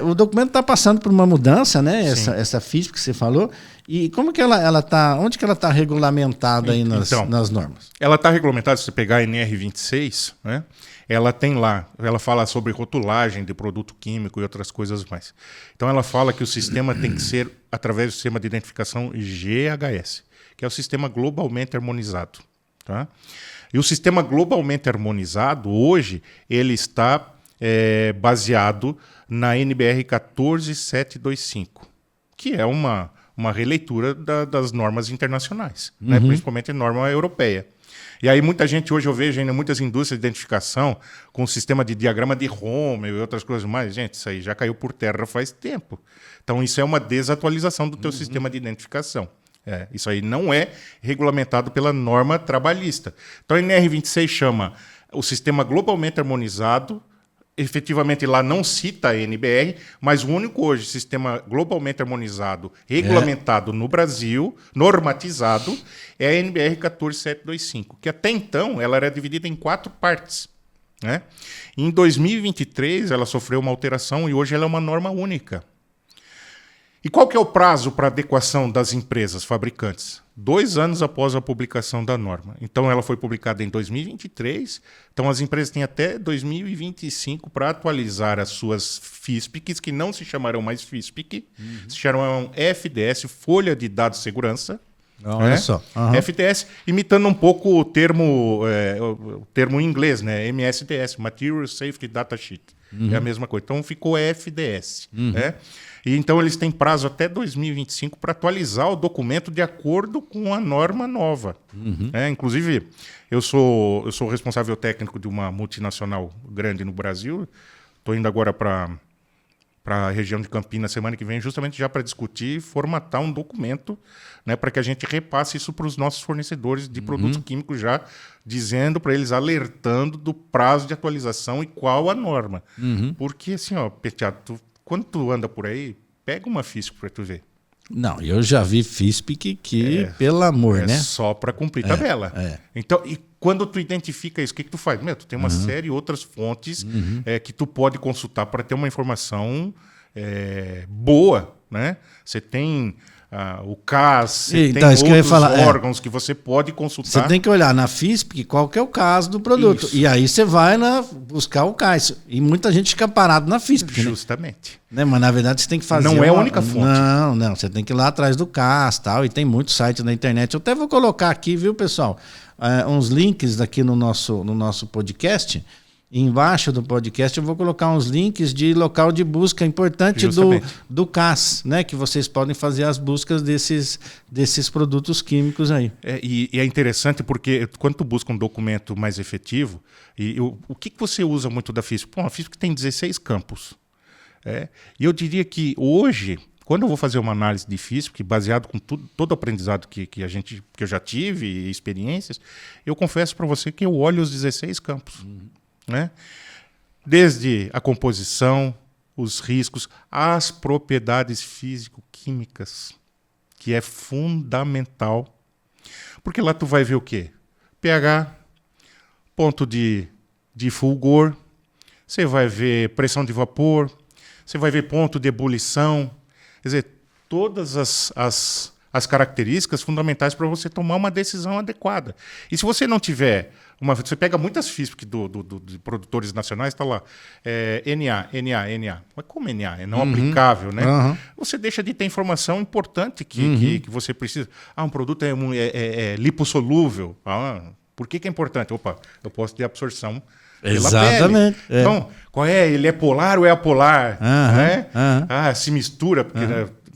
O documento está passando por uma mudança, né? Essa FISPIC que você falou. E como que ela está? Onde que ela está regulamentada aí nas normas? Ela está regulamentada, se você pegar a NR26, né? Ela tem lá, ela fala sobre rotulagem de produto químico e outras coisas mais. Então ela fala que o sistema tem que ser através do sistema de identificação GHS, que é o sistema globalmente harmonizado. Tá? E o sistema globalmente harmonizado, hoje, ele está baseado na NBR 14725, que é uma releitura das normas internacionais, né? Principalmente a norma europeia. E aí muita gente, hoje eu vejo ainda muitas indústrias de identificação com sistema de diagrama de Rommel e outras coisas mais. Gente, isso aí já caiu por terra faz tempo. Então isso é uma desatualização do teu sistema de identificação. Isso aí não é regulamentado pela norma trabalhista. Então a NR26 chama o sistema globalmente harmonizado. Efetivamente lá não cita a NBR, mas o único hoje sistema globalmente harmonizado, regulamentado no Brasil, normatizado, é a NBR 14725, que até então ela era dividida em 4 partes. Né? Em 2023 ela sofreu uma alteração e hoje ela é uma norma única. E qual que é o prazo para adequação das empresas fabricantes? 2 anos após a publicação da norma. Então, ela foi publicada em 2023. Então, as empresas têm até 2025 para atualizar as suas FISPICs, que não se chamarão mais FISPIC, se chamarão FDS, Folha de Dados de Segurança. Olha só. FDS, imitando um pouco o termo em inglês, né? MSDS, Material Safety Data Sheet. É a mesma coisa. Então, ficou FDS. Né? E então eles têm prazo até 2025 para atualizar o documento de acordo com a norma nova. Inclusive, eu sou responsável técnico de uma multinacional grande no Brasil. Estou indo agora para a região de Campinas semana que vem, justamente já para discutir e formatar um documento, né, para que a gente repasse isso para os nossos fornecedores de produtos químicos, já dizendo para eles, alertando do prazo de atualização e qual a norma. Porque assim, Petiato, quando tu anda por aí, pega uma FISP para tu ver. Não, eu já vi FISP que pelo amor, né? Só para cumprir tabela. Então, e quando tu identifica isso, o que tu faz? Tu tem uma série de outras fontes que tu pode consultar para ter uma informação boa, né? Você tem o CAS, você tem outros órgãos que você pode consultar. Você tem que olhar na FISP qual que é o caso do produto. Isso. E aí você vai buscar o CAS. E muita gente fica parado na FISP. Justamente. Né? Mas na verdade você tem que fazer... Não é a única fonte. Não. Você tem que ir lá atrás do CAS tal. E tem muitos sites na internet. Eu até vou colocar aqui, viu, pessoal? Uns links aqui no nosso podcast. Embaixo do podcast eu vou colocar uns links de local de busca importante do CAS, né? Que vocês podem fazer as buscas desses produtos químicos aí. E é interessante porque quando tu busca um documento mais efetivo, o que você usa muito da FISP? A FISP tem 16 campos. E eu diria que hoje, quando eu vou fazer uma análise de FISP, baseado com todo o aprendizado que eu já tive e experiências, eu confesso para você que eu olho os 16 campos. Né? Desde a composição, os riscos, as propriedades físico-químicas, que é fundamental. Porque lá tu vai ver o quê? pH, ponto de fulgor, você vai ver pressão de vapor, você vai ver ponto de ebulição, quer dizer, todas as características fundamentais para você tomar uma decisão adequada. E se você não tiver... Você pega muitas FISP de produtores nacionais, está lá, NA. Mas como NA? É não aplicável, né? Você deixa de ter informação importante que você precisa. Um produto é lipossolúvel. Por que é importante? Eu posso ter absorção pela pele. Então, qual é? Ele é polar ou é apolar? Se mistura, porque...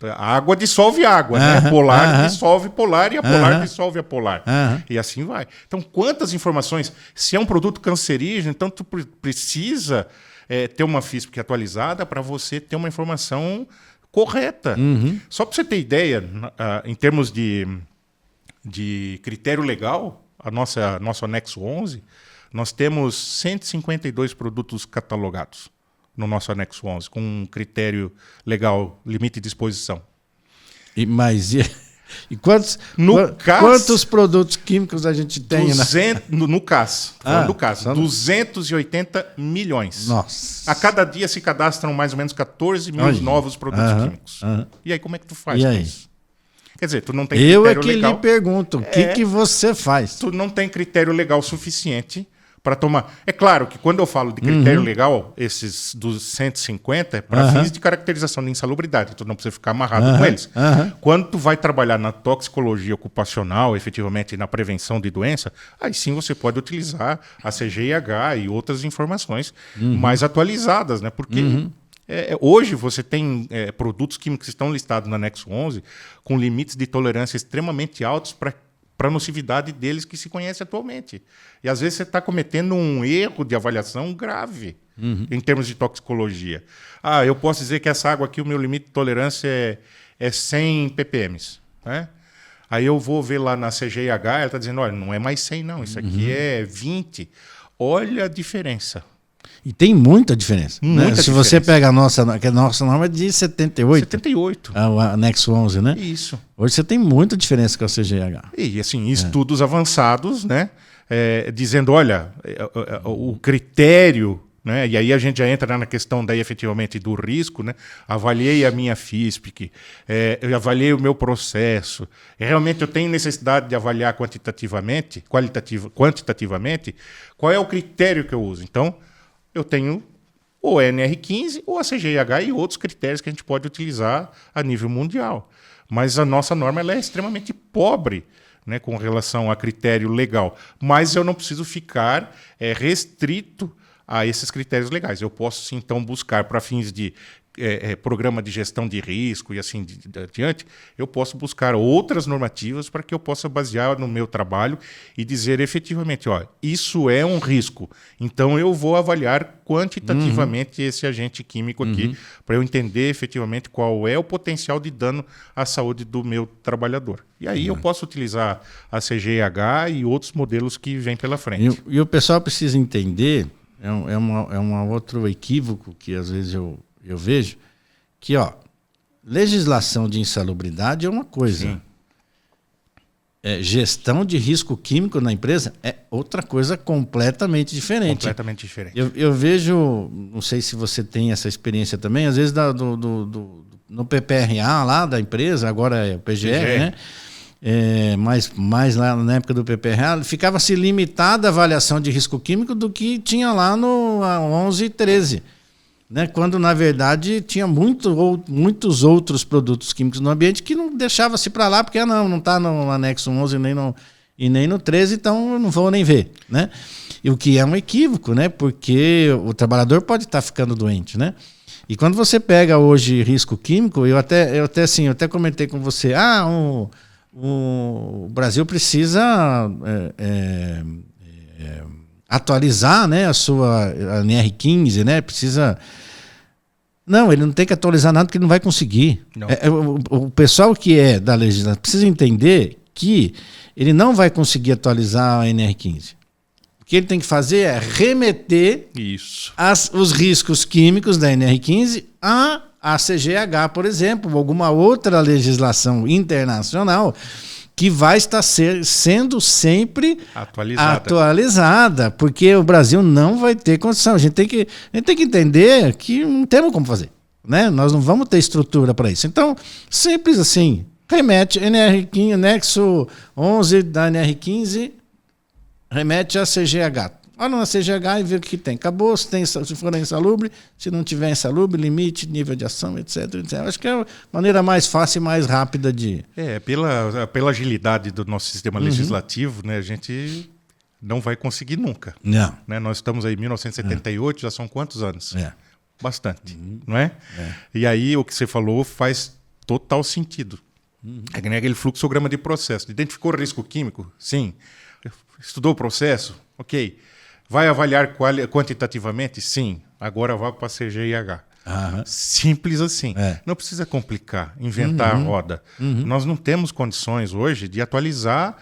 A água dissolve água, né? Polar dissolve polar e a polar dissolve a polar. E assim vai. Então, quantas informações? Se é um produto cancerígeno, então tu precisa ter uma FISP atualizada para você ter uma informação correta. Só para você ter ideia, em termos de critério legal, nosso anexo 11, nós temos 152 produtos catalogados no nosso anexo 11, com um critério legal, limite de exposição. E quantos produtos químicos a gente tem? No CAS, do CAS, 280 milhões. Nossa. A cada dia se cadastram mais ou menos 14 mil novos produtos químicos. E aí, como é que tu faz com isso? Quer dizer, tu não tem critério legal. Eu lhe pergunto, o que você faz? Tu não tem critério legal suficiente para tomar. É claro que quando eu falo de critério legal, esses dos 150 é para fins de caracterização de insalubridade, tu não precisa ficar amarrado com eles. Quando tu vai trabalhar na toxicologia ocupacional, efetivamente na prevenção de doença, aí sim você pode utilizar a CGIH e outras informações mais atualizadas, né? Porque hoje você tem produtos químicos que estão listados no anexo 11 com limites de tolerância extremamente altos para para a nocividade deles que se conhece atualmente. E às vezes você está cometendo um erro de avaliação grave em termos de toxicologia. Eu posso dizer que essa água aqui, o meu limite de tolerância é 100 ppm. Né? Aí eu vou ver lá na CGIH, ela está dizendo, olha, não é mais 100 não, isso aqui é 20. Olha a diferença. E tem muita diferença. Muita né? Se diferença. você pega que a nossa norma é de 78. 78. O anexo 11, né? Isso. Hoje você tem muita diferença com a CGH. E assim, estudos avançados, né? Dizendo, olha, o critério, né? E aí a gente já entra na questão daí efetivamente do risco, né? Avaliei a minha FISPIC, eu avaliei o meu processo. Realmente eu tenho necessidade de avaliar quantitativamente, qual é o critério que eu uso. Então, eu tenho ou a NR15 ou a CGIH e outros critérios que a gente pode utilizar a nível mundial. Mas a nossa norma ela é extremamente pobre, né, com relação a critério legal. Mas eu não preciso ficar restrito a esses critérios legais. Eu posso, sim, então, buscar para fins de programa de gestão de risco e assim adiante, eu posso buscar outras normativas para que eu possa basear no meu trabalho e dizer efetivamente, isso é um risco, então eu vou avaliar quantitativamente esse agente químico aqui para eu entender efetivamente qual é o potencial de dano à saúde do meu trabalhador. E aí eu posso utilizar a CGIH e outros modelos que vêm pela frente. E o pessoal precisa entender, é um outro equívoco que às vezes eu vejo que, legislação de insalubridade é uma coisa. Gestão de risco químico na empresa é outra coisa completamente diferente. Completamente diferente. Eu vejo, não sei se você tem essa experiência também, às vezes no PPRA lá da empresa, agora é o PGR, né? Mas lá na época do PPRA, ficava-se limitada a avaliação de risco químico do que tinha lá no 11 e 13. Né, quando, na verdade, tinha muitos outros produtos químicos no ambiente que não deixava-se para lá, porque não está no anexo 11 e nem no 13, então eu não vou nem ver. Né? E o que é um equívoco, né, porque o trabalhador pode estar ficando doente. Né? E quando você pega hoje risco químico, eu até comentei com você, o Brasil precisa atualizar, né, a NR15, né, precisa... Não, ele não tem que atualizar nada porque ele não vai conseguir. O pessoal que é da legislação precisa entender que ele não vai conseguir atualizar a NR15. O que ele tem que fazer é remeter os riscos químicos da NR15 à CGH, por exemplo, ou alguma outra legislação internacional que vai estar sendo sempre atualizada, porque o Brasil não vai ter condição. A gente tem que entender que não temos como fazer. Né? Nós não vamos ter estrutura para isso. Então, simples assim, remete NR15, anexo 11 da NR15, remete a CGH. Olha na CGH e vê o que tem. Acabou, se for insalubre, se não tiver insalubre, limite, nível de ação, etc. Acho que é a maneira mais fácil e mais rápida de... Pela agilidade do nosso sistema legislativo, né, a gente não vai conseguir nunca. Não. Né? Nós estamos aí em 1978, já são quantos anos? Bastante, não é? E aí o que você falou faz total sentido. É que nem aquele fluxograma de processo. Identificou risco químico? Sim. Estudou o processo? Ok. Vai avaliar quantitativamente? Sim. Agora vá para a CGIH. Simples assim. Não precisa complicar, inventar a roda. Nós não temos condições hoje de atualizar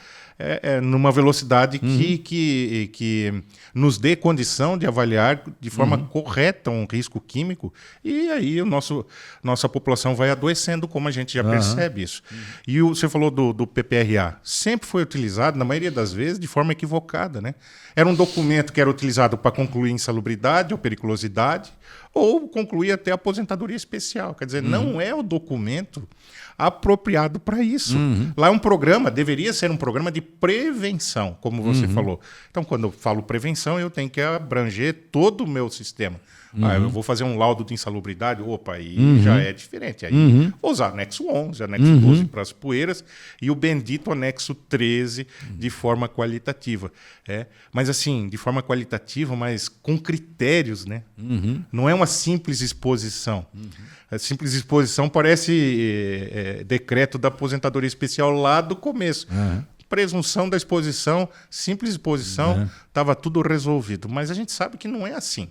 numa velocidade que nos dê condição de avaliar de forma correta um risco químico, e aí nossa população vai adoecendo, como a gente já percebe isso. E você falou do PPRA. Sempre foi utilizado, na maioria das vezes, de forma equivocada. Né? Era um documento que era utilizado para concluir insalubridade ou periculosidade, ou concluir até aposentadoria especial. Quer dizer, não é o documento apropriado para isso. Lá é um programa, deveria ser um programa de prevenção, como você falou. Então, quando eu falo prevenção, eu tenho que abranger todo o meu sistema. Eu vou fazer um laudo de insalubridade, aí já é diferente. Aí vou usar anexo 11, anexo 12 para as poeiras e o bendito anexo 13 de forma qualitativa. Mas assim, de forma qualitativa, mas com critérios, né? Não é uma simples exposição. A simples exposição parece decreto da aposentadoria especial lá do começo. presunção da exposição, simples exposição, estava tudo resolvido. Mas a gente sabe que não é assim.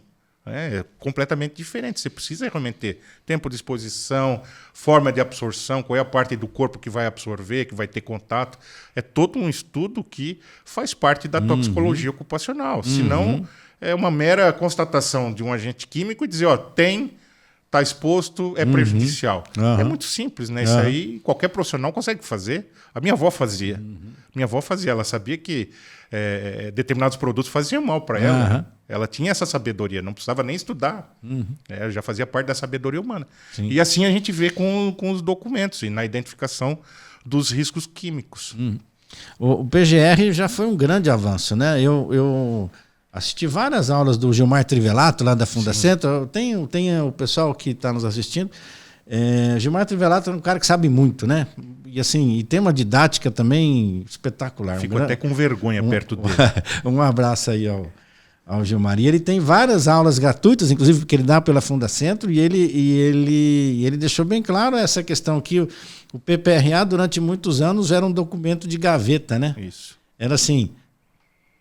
É completamente diferente. Você precisa realmente ter tempo de exposição, forma de absorção, qual é a parte do corpo que vai absorver, que vai ter contato. É todo um estudo que faz parte da toxicologia ocupacional. Senão, é uma mera constatação de um agente químico e dizer, ó, está exposto, é prejudicial. É muito simples, né? Isso aí qualquer profissional consegue fazer. A minha avó fazia. Minha avó fazia. Ela sabia que determinados produtos faziam mal para ela. Né? Ela tinha essa sabedoria, não precisava nem estudar. Já fazia parte da sabedoria humana. Sim. E assim a gente vê com os documentos e na identificação dos riscos químicos. O PGR já foi um grande avanço, né? Eu assisti várias aulas do Gilmar Trivelato, lá da Fundacentro. Tem o pessoal que está nos assistindo. Gilmar Trivelato é um cara que sabe muito, né? E assim, e tem uma didática também espetacular. Fico até com vergonha perto dele. Um abraço aí ao Gilmar. E ele tem várias aulas gratuitas, inclusive, que ele dá pela Fundacentro, e ele deixou bem claro essa questão que o PPRA, durante muitos anos, era um documento de gaveta, né? Isso. Era assim,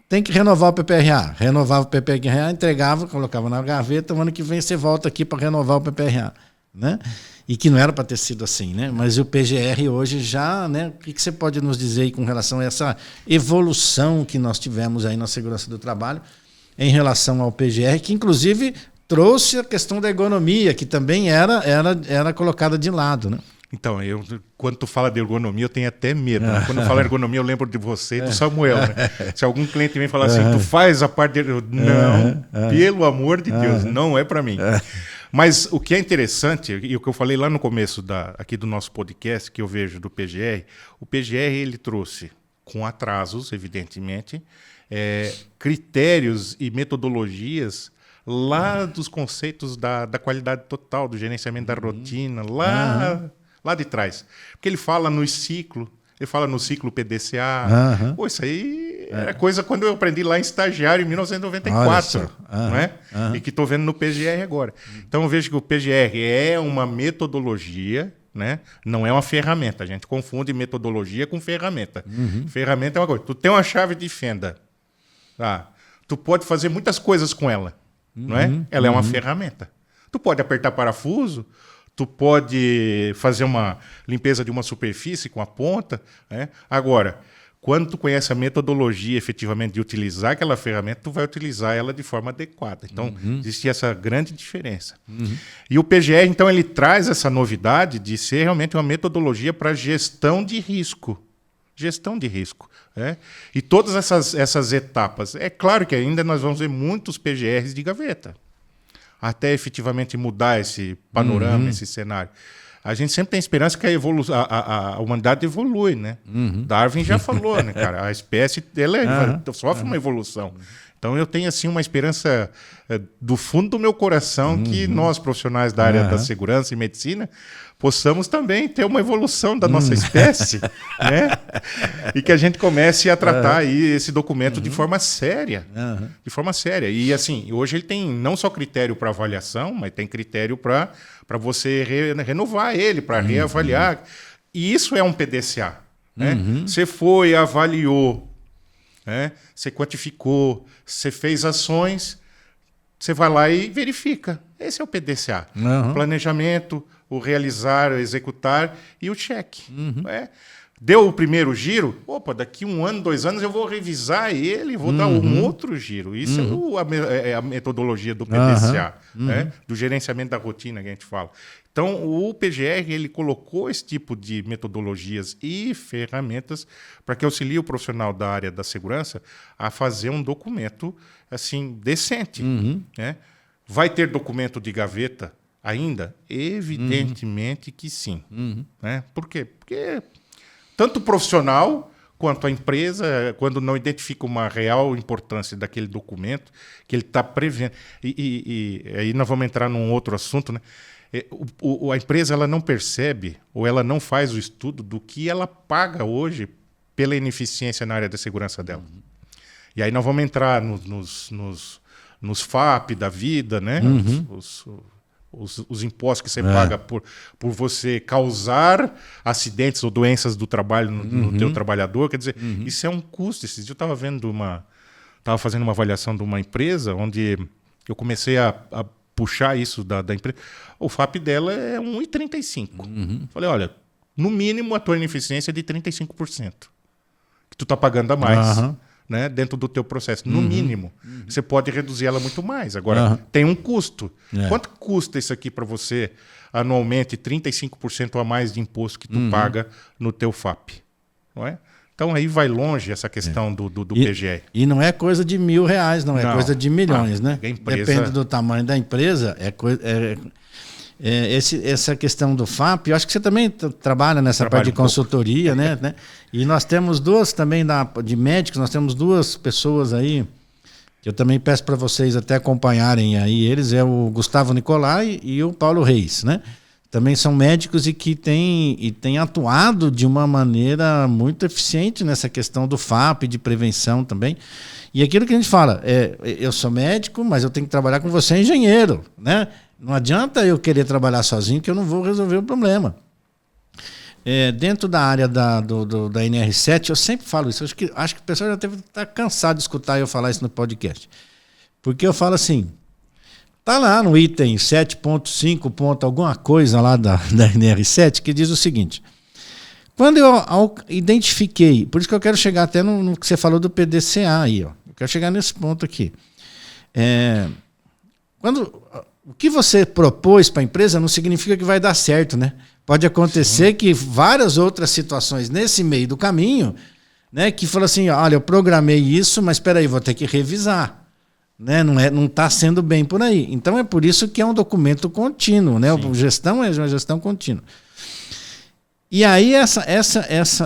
tem que renovar o PPRA. Renovava o PPRA, entregava, colocava na gaveta, o ano que vem você volta aqui para renovar o PPRA. Né? E que não era para ter sido assim, né? Mas o PGR hoje já, né? O que você pode nos dizer aí com relação a essa evolução que nós tivemos aí na segurança do trabalho em relação ao PGR, que inclusive trouxe a questão da ergonomia, que também era colocada de lado, né? Então, quando tu fala de ergonomia, eu tenho até medo. Né? Quando eu falo ergonomia, eu lembro de você e do Samuel. Né? Se algum cliente vem falar assim, tu faz a parte dele, não, pelo amor de Deus, não é para mim. Mas o que é interessante, e o que eu falei lá no começo aqui do nosso podcast, que eu vejo do PGR, o PGR ele trouxe, com atrasos, evidentemente, critérios e metodologias lá dos conceitos da qualidade total, do gerenciamento da rotina, lá de trás. Porque ele fala no ciclo PDCA. Pô, isso aí é coisa quando eu aprendi lá em estagiário em 1994, não é? E que estou vendo no PGR agora. Então eu vejo que o PGR é uma metodologia, né? Não é uma ferramenta. A gente confunde metodologia com ferramenta. Ferramenta é uma coisa. Tu tem uma chave de fenda. Tu pode fazer muitas coisas com ela. Não é? Ela é uma ferramenta. Tu pode apertar parafuso, tu pode fazer uma limpeza de uma superfície com a ponta. Né? Agora, quando tu conhece a metodologia efetivamente de utilizar aquela ferramenta, tu vai utilizar ela de forma adequada. Então, existe essa grande diferença. E o PGR, então, ele traz essa novidade de ser realmente uma metodologia para gestão de risco. Gestão de risco. Né? E todas essas etapas. É claro que ainda nós vamos ver muitos PGRs de gaveta, até efetivamente mudar esse panorama, esse cenário. A gente sempre tem esperança que a humanidade evolui, né? Darwin já falou, né, cara? A espécie ela sofre uma evolução. Então eu tenho assim uma esperança do fundo do meu coração que nós, profissionais da área da segurança e medicina, possamos também ter uma evolução da nossa espécie, né? E que a gente comece a tratar aí esse documento de forma séria. De forma séria. E assim, hoje ele tem não só critério para avaliação, mas tem critério para você renovar ele, para reavaliar. E isso é um PDCA. Né? Você foi, avaliou, né? Você quantificou, você fez ações, você vai lá e verifica. Esse é o PDCA. O planejamento, o realizar, o executar e o cheque. Deu o primeiro giro, daqui 1 ano, 2 anos eu vou revisar ele, vou dar um outro giro. Isso é a metodologia do PDCA, né? Do gerenciamento da rotina que a gente fala. Então, o PGR ele colocou esse tipo de metodologias e ferramentas para que auxilie o profissional da área da segurança a fazer um documento assim decente. Né? Vai ter documento de gaveta ainda? Evidentemente que sim. Né? Por quê? Porque tanto o profissional quanto a empresa, quando não identifica uma real importância daquele documento que ele está prevendo. E aí nós vamos entrar num outro assunto, né? A empresa ela não percebe ou ela não faz o estudo do que ela paga hoje pela ineficiência na área da segurança dela. E aí nós vamos entrar nos FAP da vida, né? os impostos que você paga por você causar acidentes ou doenças do trabalho no teu trabalhador. Quer dizer, isso é um custo. Esses dias eu estava estava fazendo uma avaliação de uma empresa onde eu comecei a puxar isso da empresa. O FAP dela é 1,35. Falei, olha, no mínimo a tua ineficiência é de 35%. Que tu está pagando a mais. Né, dentro do teu processo, no mínimo. Você pode reduzir ela muito mais. Agora, tem um custo. Quanto custa isso aqui para você, anualmente, 35% a mais de imposto que tu paga no teu FAP? Não é? Então, aí vai longe essa questão do PGE. E não é coisa de R$1.000, não. É coisa de milhões, né? Empresa... Depende do tamanho da empresa. Essa questão do FAP, eu acho que você também trabalha nessa parte de consultoria, né? E nós temos duas também de médicos, nós temos duas pessoas aí, que eu também peço para vocês até acompanharem aí eles, é o Gustavo Nicolai e o Paulo Reis, né? Também são médicos e que têm atuado de uma maneira muito eficiente nessa questão do FAP, de prevenção também. E aquilo que a gente fala, eu sou médico, mas eu tenho que trabalhar com você, engenheiro, né? Não adianta eu querer trabalhar sozinho que eu não vou resolver o problema. Dentro da área da NR7, eu sempre falo isso. Acho que o pessoal já deve estar cansado de escutar eu falar isso no podcast. Porque eu falo assim, tá lá no item 7.5, alguma coisa lá da NR7 que diz o seguinte. Quando eu identifiquei, por isso que eu quero chegar até no que você falou do PDCA aí, ó. Eu quero chegar nesse ponto aqui. O que você propôs para a empresa não significa que vai dar certo, né? Pode acontecer que várias outras situações nesse meio do caminho, né, que falam assim, olha, eu programei isso, mas espera aí, vou ter que revisar, né? Não está sendo bem por aí. Então é por isso que é um documento contínuo, né? A gestão é uma gestão contínua. E aí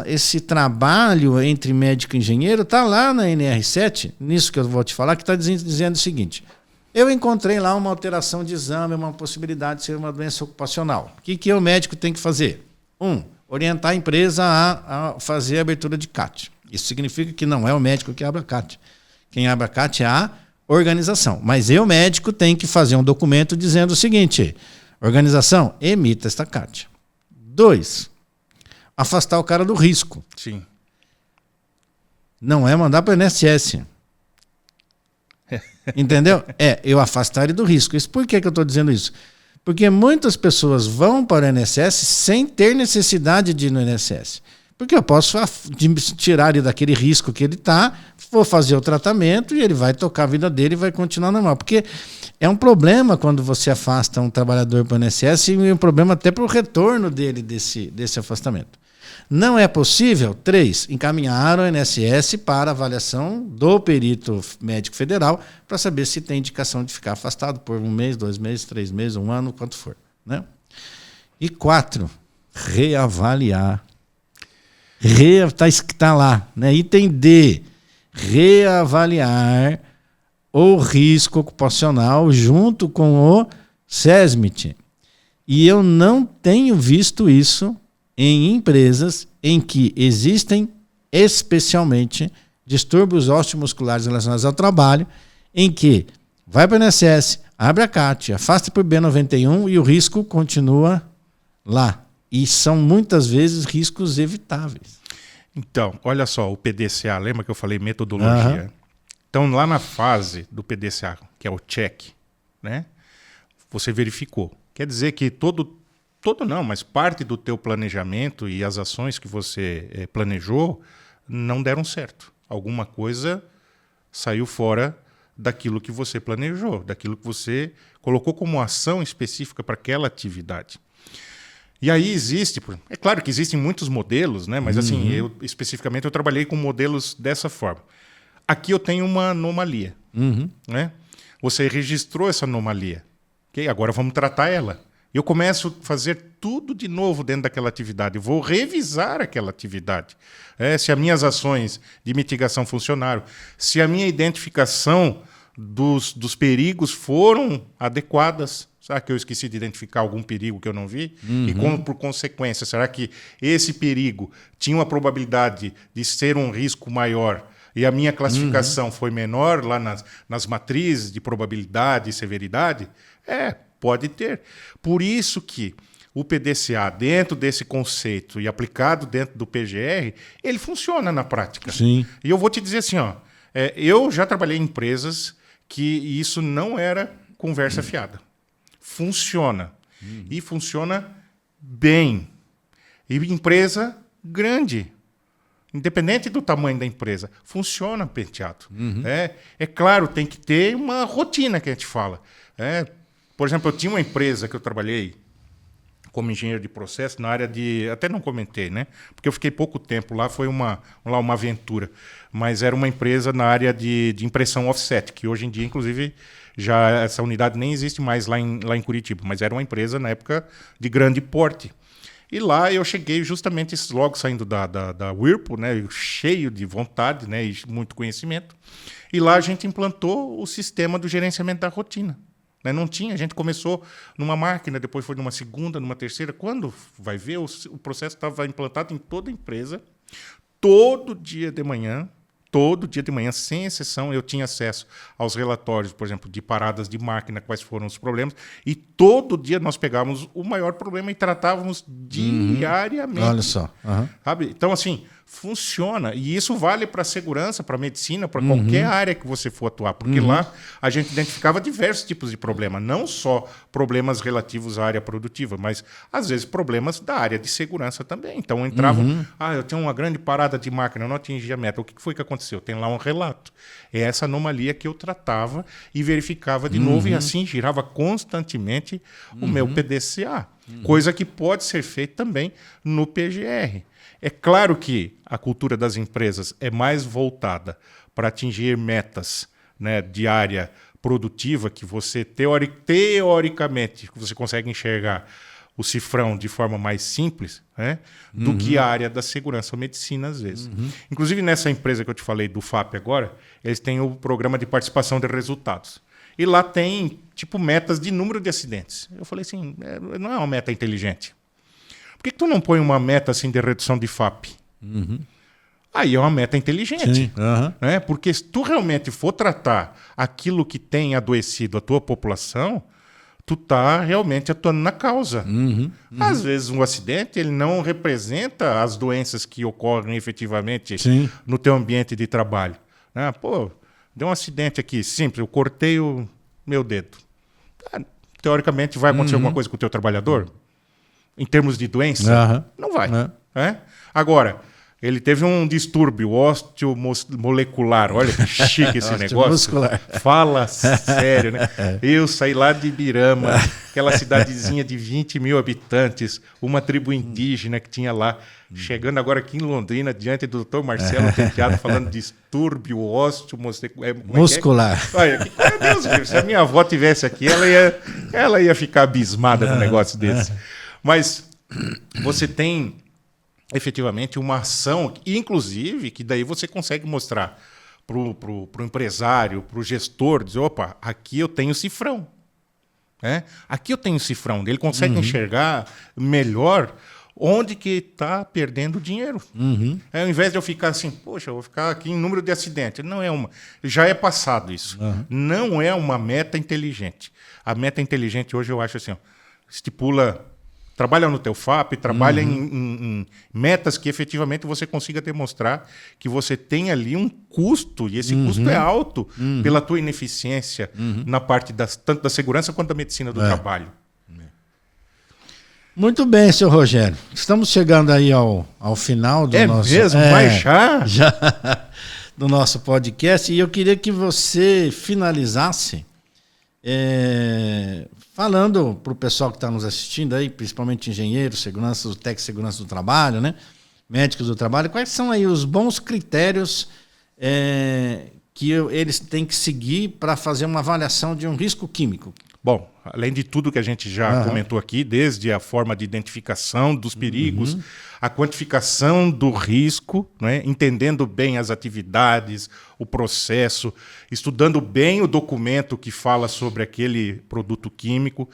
esse trabalho entre médico e engenheiro está lá na NR7, nisso que eu vou te falar, que está dizendo o seguinte. Eu encontrei lá uma alteração de exame, uma possibilidade de ser uma doença ocupacional. O que o médico tem que fazer? Orientar a empresa a fazer a abertura de CAT. Isso significa que não é o médico que abre a CAT. Quem abre a CAT é a organização. Mas eu, médico, tenho que fazer um documento dizendo o seguinte, organização, emita esta CAT. 2, afastar o cara do risco. Sim. Não é mandar para o INSS. Entendeu? Eu afastar ele do risco. Por que eu estou dizendo isso? Porque muitas pessoas vão para o INSS sem ter necessidade de ir no INSS. Porque eu posso tirar ele daquele risco que ele está, vou fazer o tratamento e ele vai tocar a vida dele e vai continuar normal. Porque é um problema quando você afasta um trabalhador para o INSS e um problema até para o retorno dele desse afastamento. Não é possível? 3, encaminhar o INSS para avaliação do perito médico federal para saber se tem indicação de ficar afastado por 1 mês, 2 meses, 3 meses, 1 ano, quanto for. Né? E 4, reavaliar. Está lá, né? Item D, reavaliar o risco ocupacional junto com o SESMIT. E eu não tenho visto isso em empresas em que existem especialmente distúrbios osteomusculares relacionados ao trabalho, em que vai para o INSS, abre a CAT, afasta por B91 e o risco continua lá. E são muitas vezes riscos evitáveis. Então, olha só, o PDCA, lembra que eu falei metodologia? Então, lá na fase do PDCA, que é o check, né? Você verificou. Quer dizer que todo não, mas parte do teu planejamento e as ações que você planejou não deram certo. Alguma coisa saiu fora daquilo que você planejou, daquilo que você colocou como ação específica para aquela atividade. E aí é claro que existem muitos modelos, né? Mas assim, especificamente eu trabalhei com modelos dessa forma. Aqui eu tenho uma anomalia, né? Você registrou essa anomalia, ok? Agora vamos tratar ela. Eu começo a fazer tudo de novo dentro daquela atividade. Vou revisar aquela atividade. Se as minhas ações de mitigação funcionaram, se a minha identificação dos perigos foram adequadas. Será que eu esqueci de identificar algum perigo que eu não vi? E como, por consequência, será que esse perigo tinha uma probabilidade de ser um risco maior e a minha classificação foi menor lá nas matrizes de probabilidade e severidade? Pode ter. Por isso que o PDCA, dentro desse conceito e aplicado dentro do PGR, ele funciona na prática. Sim. E eu vou te dizer assim, ó, eu já trabalhei em empresas que isso não era conversa fiada. Funciona. E funciona bem. E empresa grande. Independente do tamanho da empresa, funciona penteado. É claro, tem que ter uma rotina que a gente fala. Por exemplo, eu tinha uma empresa que eu trabalhei como engenheiro de processo na área de... Até não comentei, né? Porque eu fiquei pouco tempo lá, foi uma aventura. Mas era uma empresa na área de impressão offset, que hoje em dia, inclusive, já essa unidade nem existe mais lá em Curitiba. Mas era uma empresa, na época, de grande porte. E lá eu cheguei justamente logo saindo da Whirlpool, né, cheio de vontade, né, e muito conhecimento. E lá a gente implantou o sistema do gerenciamento da rotina. Né? Não tinha, a gente começou numa máquina, depois foi numa segunda, numa terceira. Quando vai ver, o processo estava implantado em toda a empresa. Todo dia de manhã, sem exceção, eu tinha acesso aos relatórios, por exemplo, de paradas de máquina, quais foram os problemas, e todo dia nós pegávamos o maior problema e tratávamos diariamente. Olha só. Sabe? Então, assim, funciona. E isso vale para a segurança, para a medicina, para qualquer área que você for atuar. Porque lá a gente identificava diversos tipos de problema. Não só problemas relativos à área produtiva, mas, às vezes, problemas da área de segurança também. Então, entravam... eu tinha uma grande parada de máquina, eu não atingi a meta. O que foi que aconteceu? Tem lá um relato. É essa anomalia que eu tratava e verificava de novo. E assim girava constantemente o meu PDCA. Coisa que pode ser feita também no PGR. É claro que a cultura das empresas é mais voltada para atingir metas, né, de área produtiva, que você teoricamente você consegue enxergar o cifrão de forma mais simples, né, do que a área da segurança ou medicina, às vezes. Inclusive, nessa empresa que eu te falei, do FAP agora, eles têm o programa de participação de resultados. E lá tem, tipo, metas de número de acidentes. Eu falei assim, não é uma meta inteligente. Por que tu não põe uma meta assim de redução de FAP? Aí é uma meta inteligente. Sim. Né? Porque se tu realmente for tratar aquilo que tem adoecido a tua população, tu tá realmente atuando na causa. Às vezes um acidente ele não representa as doenças que ocorrem efetivamente no teu ambiente de trabalho. Né? Pô, deu um acidente aqui, simples, eu cortei o meu dedo. Teoricamente vai acontecer alguma coisa com o teu trabalhador? Em termos de doença? Não vai. Agora, ele teve um distúrbio osteomolecular. Olha que chique esse negócio. Fala sério, né? Eu saí lá de Ibirama, aquela cidadezinha de 20 mil habitantes, uma tribo indígena que tinha lá, chegando agora aqui em Londrina, diante do Dr. Marcelo Penteado, falando de distúrbio osteomuscular. Olha, Deus livre, se a minha avó tivesse aqui, ela ia ficar abismada com um negócio desse. Mas você tem efetivamente uma ação, inclusive, que daí você consegue mostrar para o empresário, para o gestor, dizer, opa, aqui eu tenho cifrão. Aqui eu tenho cifrão. Ele consegue enxergar melhor onde que está perdendo dinheiro. Ao invés de eu ficar assim, poxa, eu vou ficar aqui em número de acidentes. Não é uma. Já é passado isso. Não é uma meta inteligente. A meta inteligente hoje eu acho assim, ó, estipula... Trabalha no teu FAP, trabalha em metas que efetivamente você consiga demonstrar que você tem ali um custo, e esse custo é alto pela tua ineficiência na parte tanto da segurança quanto da medicina do trabalho. Muito bem, senhor Rogério. Estamos chegando aí ao final do nosso... Mesmo? Mas já do nosso podcast. E eu queria que você finalizasse falando para o pessoal que está nos assistindo aí, principalmente engenheiros, segurança, técnicos de segurança do trabalho, né? Médicos do trabalho, quais são aí os bons critérios que eles têm que seguir para fazer uma avaliação de um risco químico? Bom, além de tudo que a gente já comentou aqui, desde a forma de identificação dos perigos, a quantificação do risco, né? Entendendo bem as atividades, o processo, estudando bem o documento que fala sobre aquele produto químico,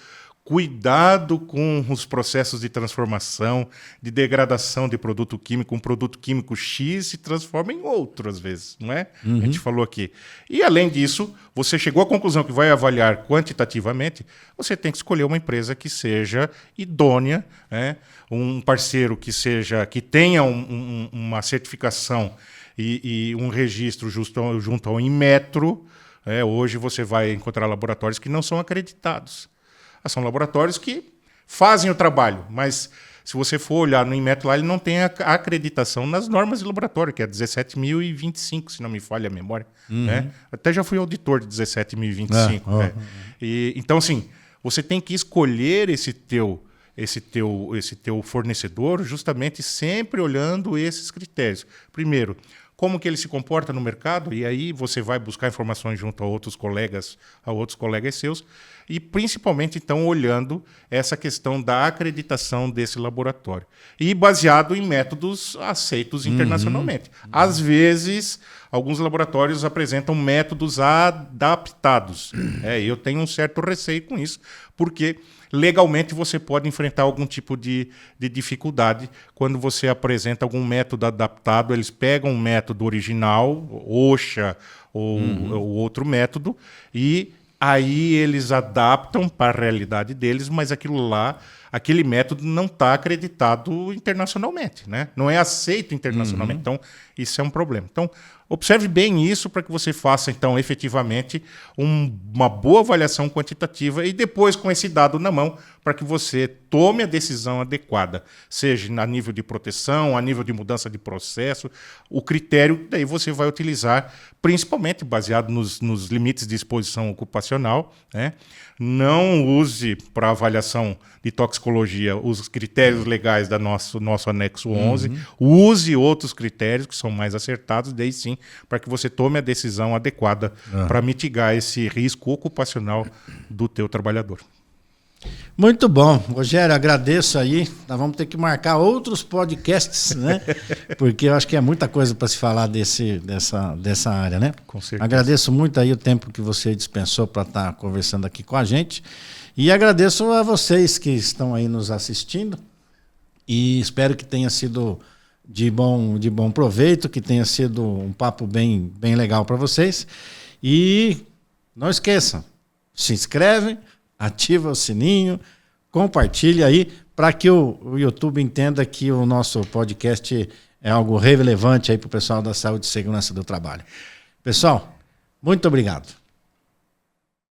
cuidado com os processos de transformação, de degradação de produto químico. Um produto químico X se transforma em outro, às vezes, não é? A gente falou aqui. E, além disso, você chegou à conclusão que vai avaliar quantitativamente, você tem que escolher uma empresa que seja idônea, né? Um parceiro que tenha uma certificação e um registro junto ao Inmetro. Hoje você vai encontrar laboratórios que não são acreditados. São laboratórios que fazem o trabalho, mas se você for olhar no Inmetro lá, ele não tem a acreditação nas normas de laboratório, que é 17.025, se não me falha a memória. Né? Até já fui auditor de 17.025. Então, assim, você tem que escolher esse teu fornecedor justamente sempre olhando esses critérios. Primeiro, como que ele se comporta no mercado, e aí você vai buscar informações junto a outros colegas seus, e principalmente, então, olhando essa questão da acreditação desse laboratório. E baseado em métodos aceitos internacionalmente. Às vezes, alguns laboratórios apresentam métodos adaptados. Eu tenho um certo receio com isso, porque legalmente você pode enfrentar algum tipo de dificuldade quando você apresenta algum método adaptado. Eles pegam um método original, OSHA ou outro método, e aí eles adaptam para a realidade deles, mas aquele método não está acreditado internacionalmente, né? Não é aceito internacionalmente. Então, isso é um problema. Então, observe bem isso para que você faça, então, efetivamente, uma boa avaliação quantitativa e depois, com esse dado na mão, para que você tome a decisão adequada, seja a nível de proteção, a nível de mudança de processo, o critério daí você vai utilizar, principalmente baseado nos limites de exposição ocupacional, né? Não use para avaliação de toxicologia os critérios legais do nosso anexo 11, use outros critérios que são mais acertados, daí sim, para que você tome a decisão adequada para mitigar esse risco ocupacional do teu trabalhador. Muito bom. Rogério, agradeço aí. Nós vamos ter que marcar outros podcasts, né? Porque eu acho que é muita coisa para se falar dessa área, né? Com certeza. Agradeço muito aí o tempo que você dispensou para estar conversando aqui com a gente. E agradeço a vocês que estão aí nos assistindo. E espero que tenha sido de bom proveito, que tenha sido um papo bem legal para vocês. E não esqueçam, se inscreve, ativa o sininho, compartilha aí para que o YouTube entenda que o nosso podcast é algo relevante aí para o pessoal da saúde e segurança do trabalho. Pessoal, muito obrigado.